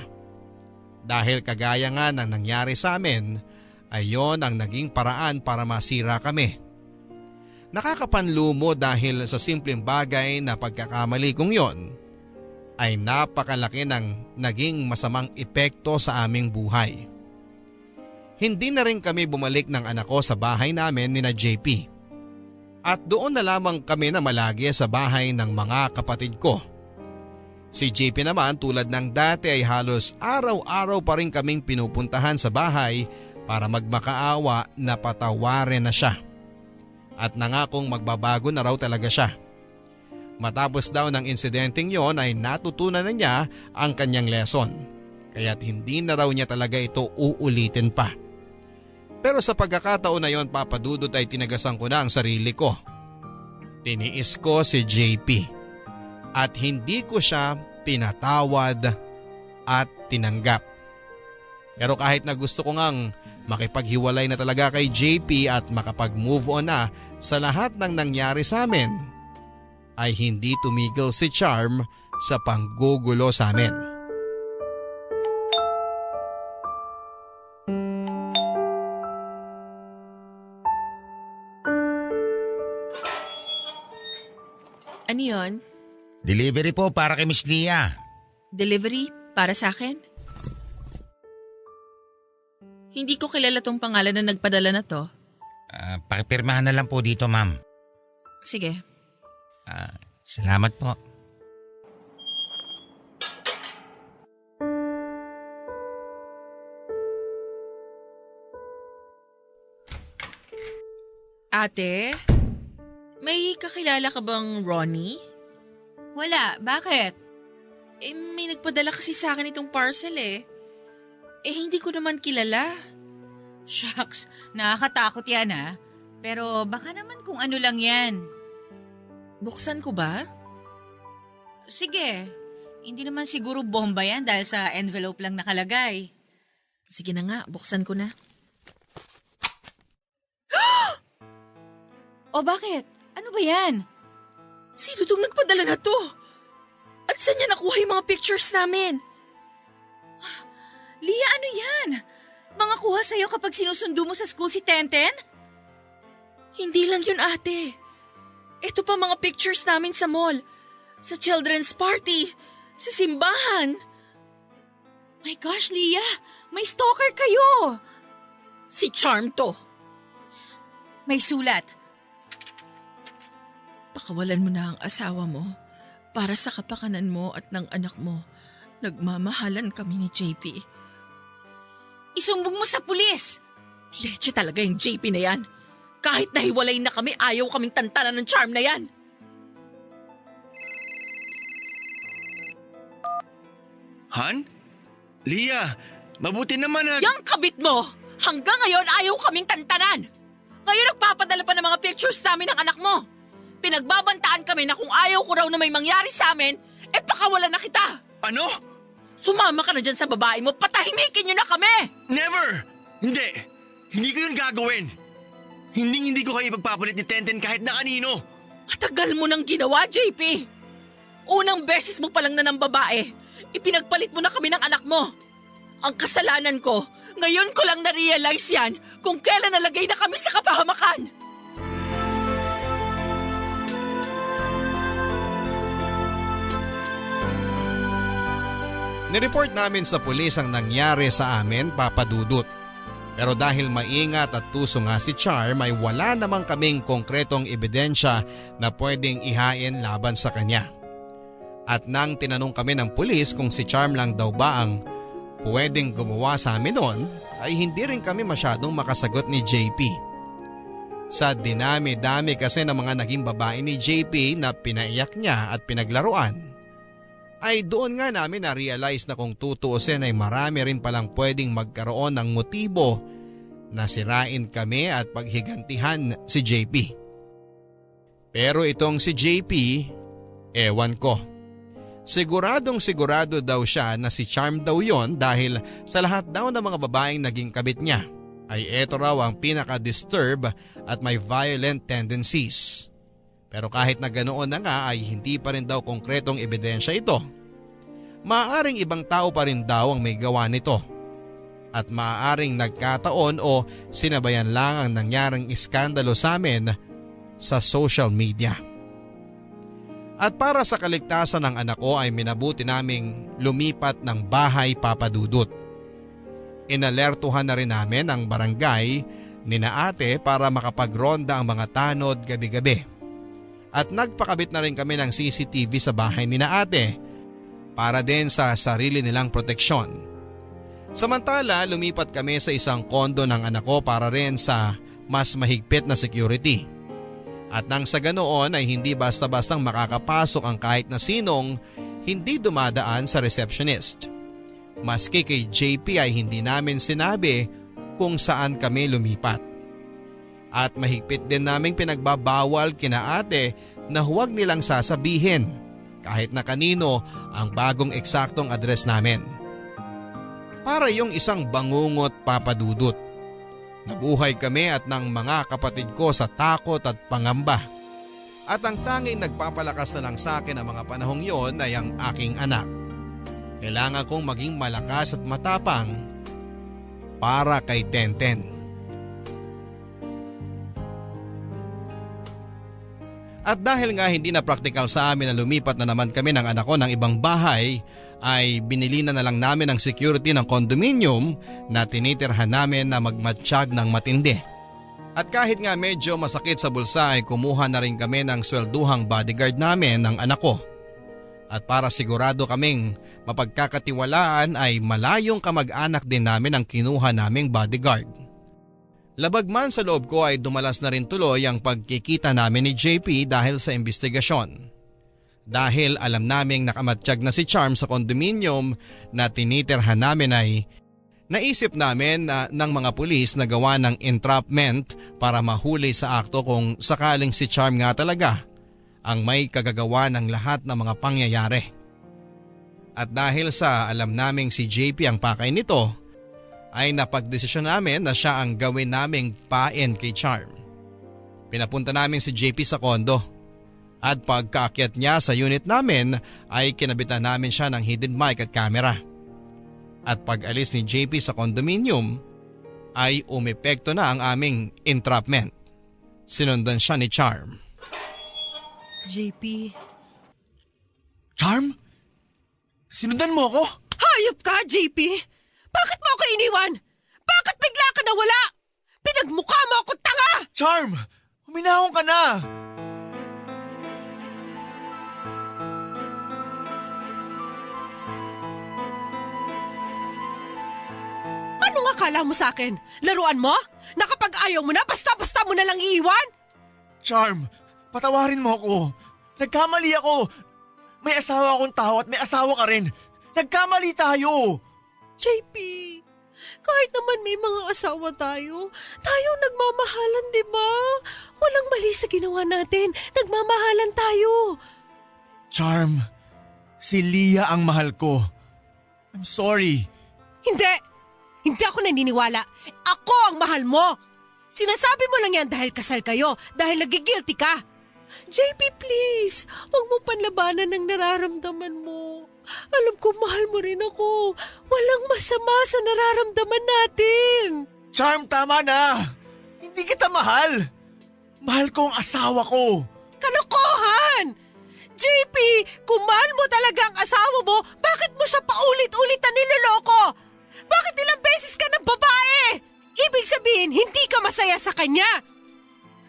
Dahil kagaya nga ng nangyari sa amin, ay yon ang naging paraan para masira kami. Nakakapanlumo dahil sa simpleng bagay na pagkakamali kong yon ay napakalaki ng naging masamang epekto sa aming buhay. Hindi na rin kami bumalik ng anak ko sa bahay namin ni na JP. At doon na lamang kami na malagi sa bahay ng mga kapatid ko. Si JP naman tulad ng dati ay halos araw-araw pa rin kaming pinupuntahan sa bahay para magmakaawa na patawarin na siya. At nangakong magbabago na raw talaga siya. Matapos daw ng insidenteng yon ay natutunan na niya ang kanyang lesson. Kaya't hindi na raw niya talaga ito uulitin pa. Pero sa pagkakataon na yon Papadudot ay tinagasan ko na ang sarili ko. Tiniis ko si JP at hindi ko siya pinatawad at tinanggap. Pero kahit na gusto ko ngang makipaghiwalay na talaga kay JP at makapag-move on na sa lahat ng nangyari sa amin, ay hindi tumigil si Charm sa panggugulo sa amin. Ano yun? Delivery po para kay Miss Lia. Delivery para sa akin? Hindi ko kilala tong pangalan na nagpadala na to. Pakipirmahan na lang po dito, ma'am. Sige. Salamat po. Ate, May kakilala ka bang Ronnie? Wala, bakit? May nagpadala kasi sa akin itong parcel eh. Hindi ko naman kilala. Shucks, nakakatakot yan ha. Pero baka naman kung ano lang yan. Buksan ko ba? Sige, hindi naman siguro bomba yan dahil sa envelope lang nakalagay. Sige na nga, buksan ko na. O bakit? Ano ba yan? Sino itong nagpadala na to? At saan niya nakuha yung mga pictures namin? Lia, ano yan? Mga kuha sa'yo kapag sinusundo mo sa school si Tenten? Hindi lang yun, ate. Ito pa mga pictures namin sa mall, sa children's party, sa simbahan. My gosh, Lia, may stalker kayo. Si Charm to. May sulat. Pakawalan mo na ang asawa mo para sa kapakanan mo at ng anak mo. Nagmamahalan kami ni JP. Isumbong mo sa pulis. Leche talaga yung JP na yan. Kahit nahiwalay na kami, ayaw kaming tantanan ng Charm na yan. Han? Lia, mabuti naman at… Yang kabit mo! Hanggang ngayon ayaw kaming tantanan! Ngayon nagpapadala pa ng mga pictures namin ng anak mo! Pinagbabantaan kami na kung ayaw ko raw na may mangyari sa amin, pakawalan na kita! Ano? Sumama ka na dyan sa babae mo, patahimikin niyo na kami! Never! Hindi! Hindi ko yun gagawin! Hindi ko kayo ipagpapalit ni Tenten kahit na kanino! Matagal mo nang ginawa, JP! Unang beses mo palang na ng babae, ipinagpalit mo na kami ng anak mo! Ang kasalanan ko, ngayon ko lang na-realize yan kung kailan nalagay na kami sa kapahamakan! Nireport namin sa pulis ang nangyari sa amin, Papa Dudut. Pero dahil maingat at tuso nga si Charm ay wala namang kaming konkretong ebidensya na pwedeng ihain laban sa kanya. At nang tinanong kami ng pulis kung si Charm lang daw ba ang pwedeng gumawa sa amin noon, ay hindi rin kami masyadong makasagot ni JP. Sa dinami-dami kasi ng mga naging babae ni JP na pinaiyak niya at pinaglaruan, ay doon nga namin na-realize na kung tutuusin ay marami rin palang pwedeng magkaroon ng motibo na sirain kami at paghigantihan si JP. Pero itong si JP, ewan ko. Siguradong sigurado daw siya na si Charm daw yon dahil sa lahat daw ng mga babaeng naging kabit niya ay eto raw ang pinaka-disturb at may violent tendencies. Pero kahit na ganoon na nga ay hindi pa rin daw konkretong ebidensya ito. Maaaring ibang tao pa rin daw ang may gawa nito. At maaaring nagkataon o sinabayan lang ang nangyaring iskandalo sa amin sa social media. At para sa kaligtasan ng anak ko ay minabuti naming lumipat ng bahay, Papa Dudut. Inalertuhan na rin namin ang barangay ni na ate para makapagronda ang mga tanod gabi-gabi. At nagpakabit na rin kami ng CCTV sa bahay ni na ate para din sa sarili nilang proteksyon. Samantala lumipat kami sa isang kondo ng anak ko para rin sa mas mahigpit na security. At nang sa ganoon ay hindi basta-bastang makakapasok ang kahit na sinong hindi dumadaan sa receptionist. Maski kay JP ay hindi namin sinabi kung saan kami lumipat. At mahigpit din naming pinagbabawal kina ate na huwag nilang sasabihin kahit na kanino ang bagong eksaktong address namin. Para yung isang bangungot, Papa Dudut. Nabuhay kami at ng mga kapatid ko sa takot at pangamba. At ang tanging nagpapalakas na lang sa akin ang mga panahong yon ay ang aking anak. Kailangan kong maging malakas at matapang para kay Tenten. At dahil nga hindi na praktikal sa amin na lumipat na naman kami ng anak ko ng ibang bahay, ay binili na lang namin ang security ng condominium na tinitirhan namin na magmatsyag ng matindi. At kahit nga medyo masakit sa bulsa ay kumuha na rin kami ng swelduhang bodyguard namin ng anak ko. At para sigurado kaming mapagkakatiwalaan ay malayong kamag-anak din namin ang kinuha naming bodyguard. Labag man sa loob ko ay dumalas na rin tuloy ang pagkikita namin ni JP dahil sa investigasyon. Dahil alam naming nakamatsyag na si Charm sa kondominium na tinitirhan namin ay naisip namin ng mga pulis na gawa ng entrapment para mahuli sa akto kung sakaling si Charm nga talaga ang may kagagawa ng lahat ng mga pangyayari. At dahil sa alam naming si JP ang pakay nito, ay napagdesisyon namin na siya ang gawin naming pain kay Charm. Pinapunta namin si JP sa kondo at pagkaakyat niya sa unit namin ay kinabitan namin siya ng hidden mic at camera. At pag alis ni JP sa condominium ay umepekto na ang aming entrapment. Sinundan siya ni Charm. JP. Charm? Sinundan mo ako? Hayop ka, JP! Bakit mo ako iniwan? Bakit bigla ka nawala? Pinagmukha mo ako tanga! Charm! Huminahon ka na! Anong akala mo sa akin? Laruan mo? Na kapag ayaw mo na, basta-basta mo na lang iiwan? Charm, patawarin mo ako. Nagkamali ako. May asawa akong tao at may asawa ka rin. Nagkamali tayo. JP, kahit naman may mga asawa tayo nagmamahalan, di ba? Walang mali sa ginawa natin. Nagmamahalan tayo. Charm, si Leah ang mahal ko. I'm sorry. Hindi ako naniniwala. Ako ang mahal mo. Sinasabi mo lang yan dahil kasal kayo, dahil nagigilty ka. JP, please, huwag mong panlabanan ng nararamdaman mo. Alam ko mahal mo rin ako. Walang masama sa nararamdaman natin. Charm, tama na. Hindi kita mahal. Mahal ko ang asawa ko. Kalokohan! JP, kung mahal mo talaga ang asawa mo, bakit mo siya paulit-ulit na niloloko? Bakit ilang beses ka ng babae? Ibig sabihin, hindi ka masaya sa kanya.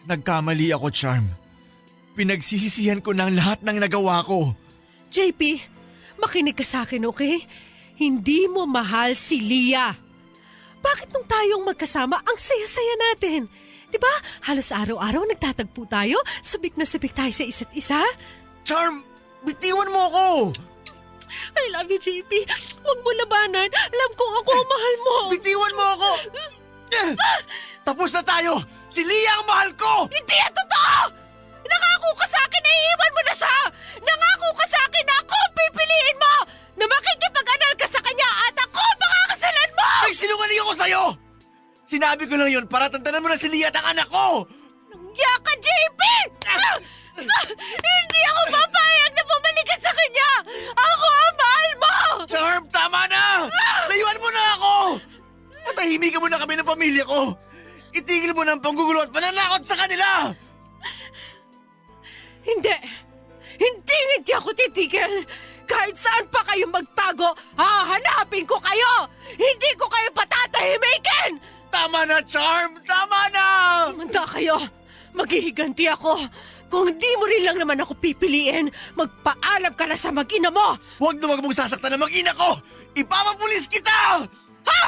Nagkamali ako, Charm. Pinagsisisihan ko ng lahat ng nagawa ko. JP, makinig ka sa akin, okay? Hindi mo mahal si Leah. Bakit nung tayong magkasama, ang saya-saya natin? Diba, halos araw-araw nagtatagpo tayo, sabik na sabik tayo sa isa't isa? Charm, bitiwan mo ako! I love you, JP. Huwag mo labanan. Alam kong ako ang mahal mo. Bitiwan mo ako! Tapos na tayo! Si Leah ang mahal ko! Hindi yan totoo! Nangako ka sa akin na iiwan mo na siya! Nangako ka sa akin na ako ang pipiliin mo! Na makikipag-anal ka sa kanya at ako ang makakasalan mo! Nagsinungaling ako sa'yo! Sinabi ko lang yun para tantanan mo na si Leah at ang anak ko! Nangya ka, JP! Hindi ako papayag na bumalik ka sa kanya! Ako ang mahal mo! Charm, tama na! Layuan mo na ako! Patahimikan mo na kami ng pamilya ko! Itigil mo na ang panggugulo at pananakot sa kanila! Hindi ako titigil! Kahit saan pa kayo magtago, hahanapin ko kayo! Hindi ko kayo patatahimikin! Tama na, Charm! Tama na! Manda kayo! Maghihiganti ako! Kung hindi mo rin lang naman ako pipiliin, magpaalam ka na sa mag-ina mo! Huwag na huwag mong sasaktan ng mag-ina ko! Ipapapulis kita! Ha?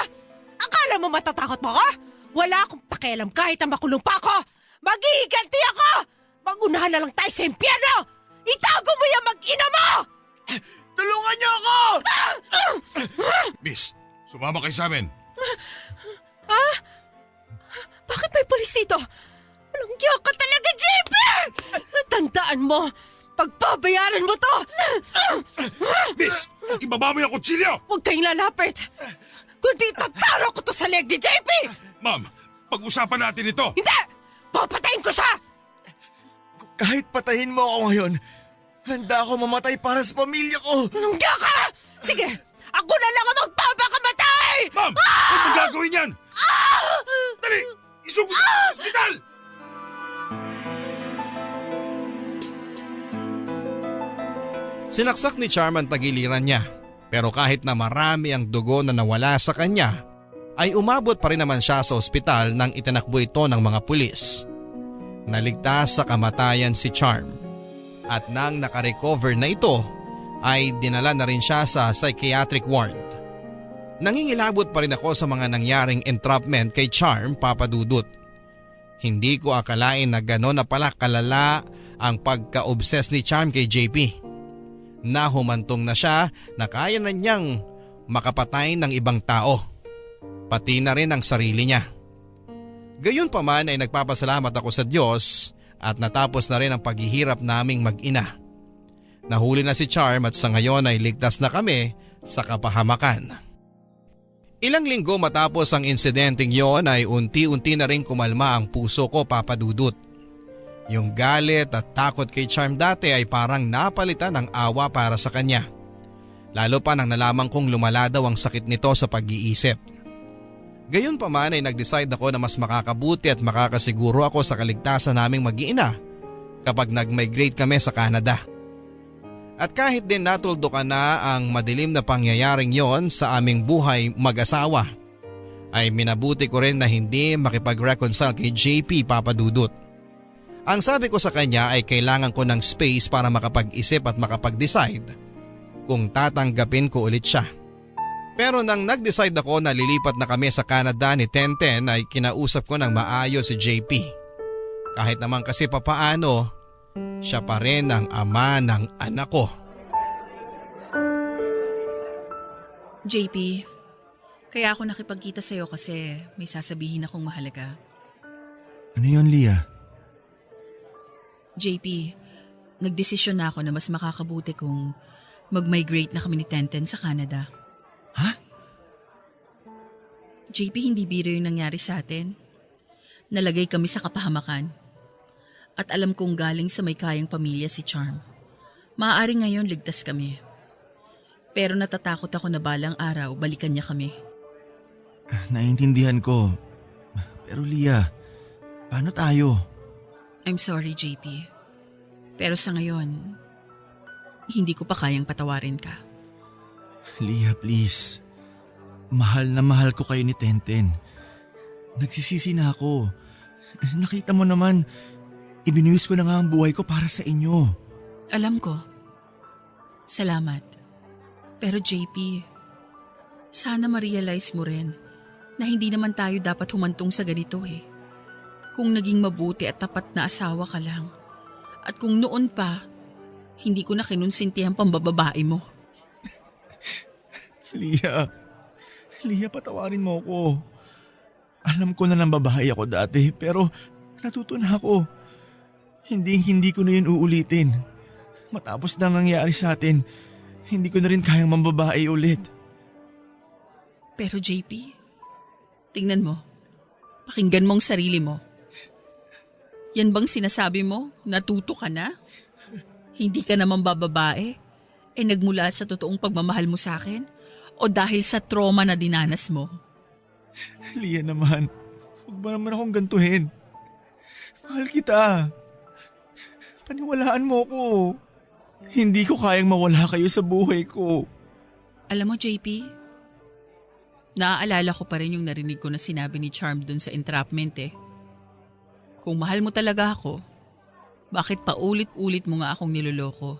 Akala mo matatakot mo ako? Wala akong pakialam kahit na makulong pa ako! Maghihiganti ako! Magunahan na lang tayo sa impyerno! Itago mo yung mag-ina mo! Tulungan niyo ako! Miss, sumama kayo sa amin. Ha? Bakit may polis dito? Walang giya ka talaga, JP! Tandaan mo, pagbabayaran mo to! Miss, ibaba mo yung kutsilyo! Huwag kayong lalapit! Kundi tataro ko to sa leg ni JP! Ma'am, pag-usapan natin ito. Hindi! Papatayin ko siya! Kahit patayin mo ako ngayon, handa ako mamatay para sa pamilya ko! Nungga ka! Sige, ako na lang ang magpapakamatay! Ma'am, huwag mong gagawin yan! Dali, isugod sa ospital! Sinaksak ni Charm ang tagiliran niya, pero kahit na marami ang dugo na nawala sa kanya, ay umabot pa rin naman siya sa ospital nang itinakbo ito ng mga pulis. Naligtas sa kamatayan si Charm at nang nakarecover na ito ay dinala na rin siya sa psychiatric ward. Nangingilabot pa rin ako sa mga nangyaring entrapment kay Charm, Papa Dudut. Hindi ko akalain na gano'n na pala kalala ang pagka-obsess ni Charm kay JP. Nahumantong na siya na kaya na niyang makapatay ng ibang tao, pati na rin ang sarili niya. Gayunpaman ay nagpapasalamat ako sa Diyos at natapos na rin ang paghihirap naming mag-ina. Nahuli na si Charm at sa ngayon ay ligtas na kami sa kapahamakan. Ilang linggo matapos ang insidenteng yon ay unti-unti na rin kumalma ang puso ko, Papa Dudut. Yung galit at takot kay Charm dati ay parang napalitan ng awa para sa kanya. Lalo pa nang nalaman kong lumala daw ang sakit nito sa pag-iisip. Gayunpaman ay nag-decide ako na mas makakabuti at makakasiguro ako sa kaligtasan naming mag-iina kapag nag-migrate kami sa Canada. At kahit din natuldukan na ang madilim na pangyayaring yon sa aming buhay mag-asawa, ay minabuti ko rin na hindi makipag-reconcile kay JP, Papa Dudut. Ang sabi ko sa kanya ay kailangan ko ng space para makapag-isip at makapag-decide kung tatanggapin ko ulit siya. Pero nang nag-decide ako na lilipat na kami sa Canada ni Tenten ay kinausap ko ng maayos si JP. Kahit naman kasi papaano, siya pa rin ang ama ng anak ko. JP, kaya ako nakipagkita sa'yo kasi may sasabihin akong mahalaga. Ano yun, Leah? JP, nagdesisyon na ako na mas makakabuti kung mag-migrate na kami ni Tenten sa Canada. Ha? JP, hindi biro yung nangyari sa atin. Nalagay kami sa kapahamakan. At alam kong galing sa may kayang pamilya si Charm. Maaari ngayon ligtas kami. Pero natatakot ako na balang araw balikan niya kami. Naiintindihan ko. Pero Leah, paano tayo? I'm sorry, JP. Pero sa ngayon, hindi ko pa kayang patawarin ka. Leah, please. Mahal na mahal ko kayo ni Tenten. Nagsisisi na ako. Nakita mo naman, ibinuwis ko na nga ang buhay ko para sa inyo. Alam ko. Salamat. Pero JP, sana ma-realize mo rin na hindi naman tayo dapat humantong sa ganito eh. Kung naging mabuti at tapat na asawa ka lang. At kung noon pa, hindi ko na kinunsinti ang pambababae mo. Leah, patawarin mo ako. Alam ko na ng babae ako dati pero natuto na ako. Hindi ko na yun uulitin. Matapos na nangyari sa atin, hindi ko na rin kayang mambabae ulit. Pero JP, tingnan mo. Pakinggan mong sarili mo. Yan bang sinasabi mo? Natuto ka na? Hindi ka naman bababae? Nagmula sa totoong pagmamahal mo sa akin? O dahil sa trauma na dinanas mo? Leah naman, huwag mo naman akong gantuhin. Mahal kita. Paniwalaan mo ko. Hindi ko kayang mawala kayo sa buhay ko. Alam mo, JP, naaalala ko pa rin yung narinig ko na sinabi ni Charm dun sa entrapment eh. Kung mahal mo talaga ako, bakit paulit-ulit mo nga akong niloloko?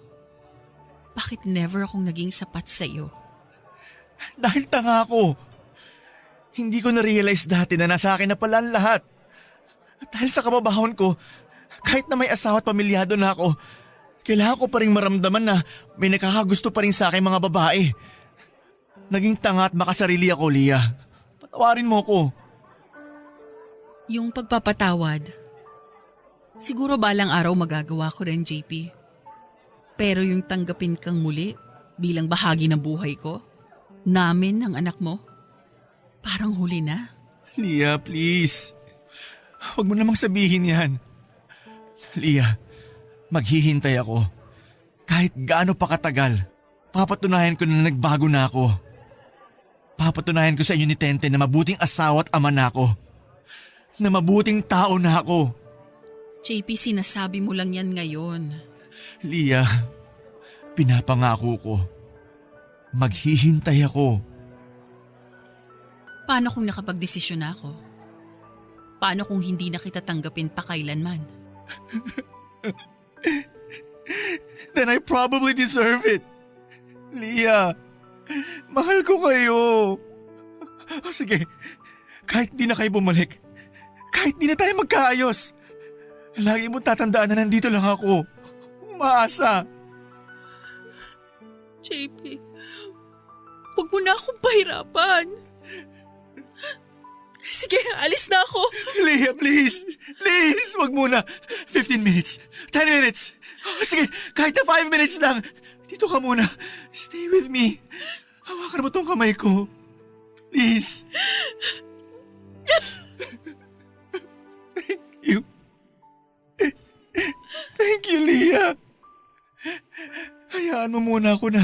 Bakit never akong naging sapat sa iyo? Dahil tanga ako. Hindi ko na-realize dati na nasa akin na pala ang lahat. At dahil sa kababahon ko, kahit na may asawa at pamilyado na ako, kailangan ko pa rin maramdaman na may nakakagusto pa rin sa akin mga babae. Naging tanga at makasarili ako, Leah. Patawarin mo ko. Yung pagpapatawad, siguro balang araw magagawa ko rin, JP. Pero yung tanggapin kang muli bilang bahagi ng buhay ko, namin ng anak mo, parang huli na. Leah, please. Huwag mo namang sabihin yan. Leah, maghihintay ako. Kahit gaano pa katagal, papatunayan ko na nagbago na ako. Papatunayan ko sa inyo ni Tenten na mabuting asawa at ama na ako. Na mabuting tao na ako. JP, sinasabi mo lang yan ngayon. Leah, pinapangako ko. Maghihintay ako. Paano kung nakapagdesisyon na ako? Paano kung hindi na kita tanggapin pa kailanman? Then I probably deserve it. Leah, mahal ko kayo. Sige, kahit di na kayo bumalik, kahit di na tayo magkaayos, lagi mo tatandaan na nandito lang ako. Umaasa. JP, huwag mo na akong pahirapan. Sige, alis na ako. Leah, please. Please, wag muna. 15 minutes. 10 minutes. Sige, kahit na 5 minutes lang. Dito ka muna. Stay with me. Hawakan mo tong kamay ko. Please. Thank you. Thank you, Leah. Hayaan mo muna ako na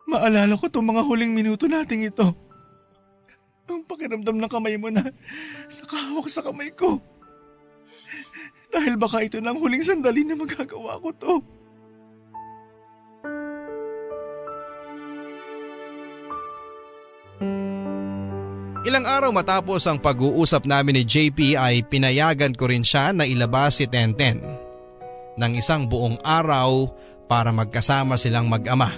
maalala ko itong mga huling minuto nating ito. Ang pakiramdam ng kamay mo na nakahawak sa kamay ko. Dahil baka ito na ang huling sandali na magagawa ko to. Ilang araw matapos ang pag-uusap namin ni JP ay pinayagan ko rin siya na ilabas si Tenten ng isang buong araw para magkasama silang mag-ama.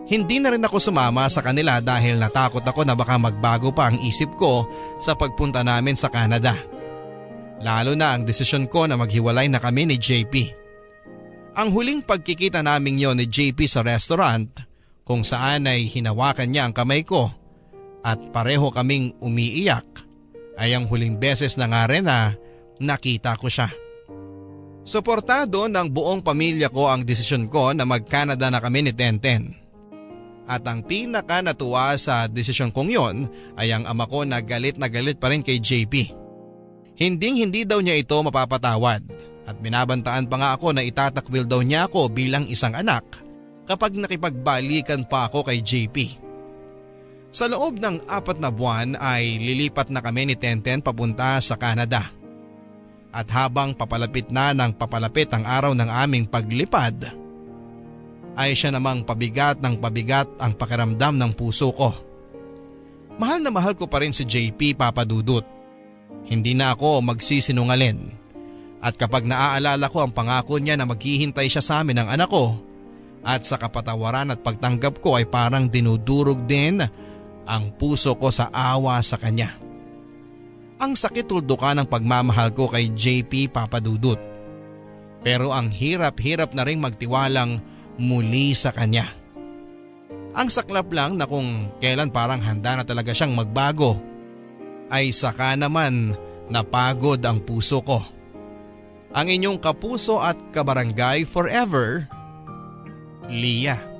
Hindi na rin ako sumama sa kanila dahil natakot ako na baka magbago pa ang isip ko sa pagpunta namin sa Canada. Lalo na ang desisyon ko na maghiwalay na kami ni JP. Ang huling pagkikita namin yon ni JP sa restaurant kung saan ay hinawakan niya ang kamay ko at pareho kaming umiiyak ay ang huling beses na nga rin na nakita ko siya. Suportado ng buong pamilya ko ang desisyon ko na mag-Canada na kami ni Tenten. At ang pinaka natuwa sa desisyon kong yon ay ang ama ko na galit pa rin kay JP. Hindi daw niya ito mapapatawad at binabantaan pa nga ako na itatakwil daw niya ako bilang isang anak kapag nakipagbalikan pa ako kay JP. Sa loob ng 4 na buwan ay lilipat na kami ni Tenten papunta sa Canada. At habang papalapit na ng papalapit ang araw ng aming paglipad, ay siya namang pabigat ang pakiramdam ng puso ko. Mahal na mahal ko pa rin si JP, Papa Dudut. Hindi na ako magsisinungaling. At kapag naaalala ko ang pangako niya na maghihintay siya sa amin ng anak ko, at sa kapatawaran at pagtanggap ko ay parang dinudurog din ang puso ko sa awa sa kanya. Ang sakit tuldukan ng pagmamahal ko kay JP, Papa Dudut. Pero ang hirap na ring magtiwalang muli sa kanya. Ang saklap lang na kung kailan parang handa na talaga siyang magbago, ay saka naman napagod ang puso ko. Ang inyong kapuso at kabarangay forever, Leah.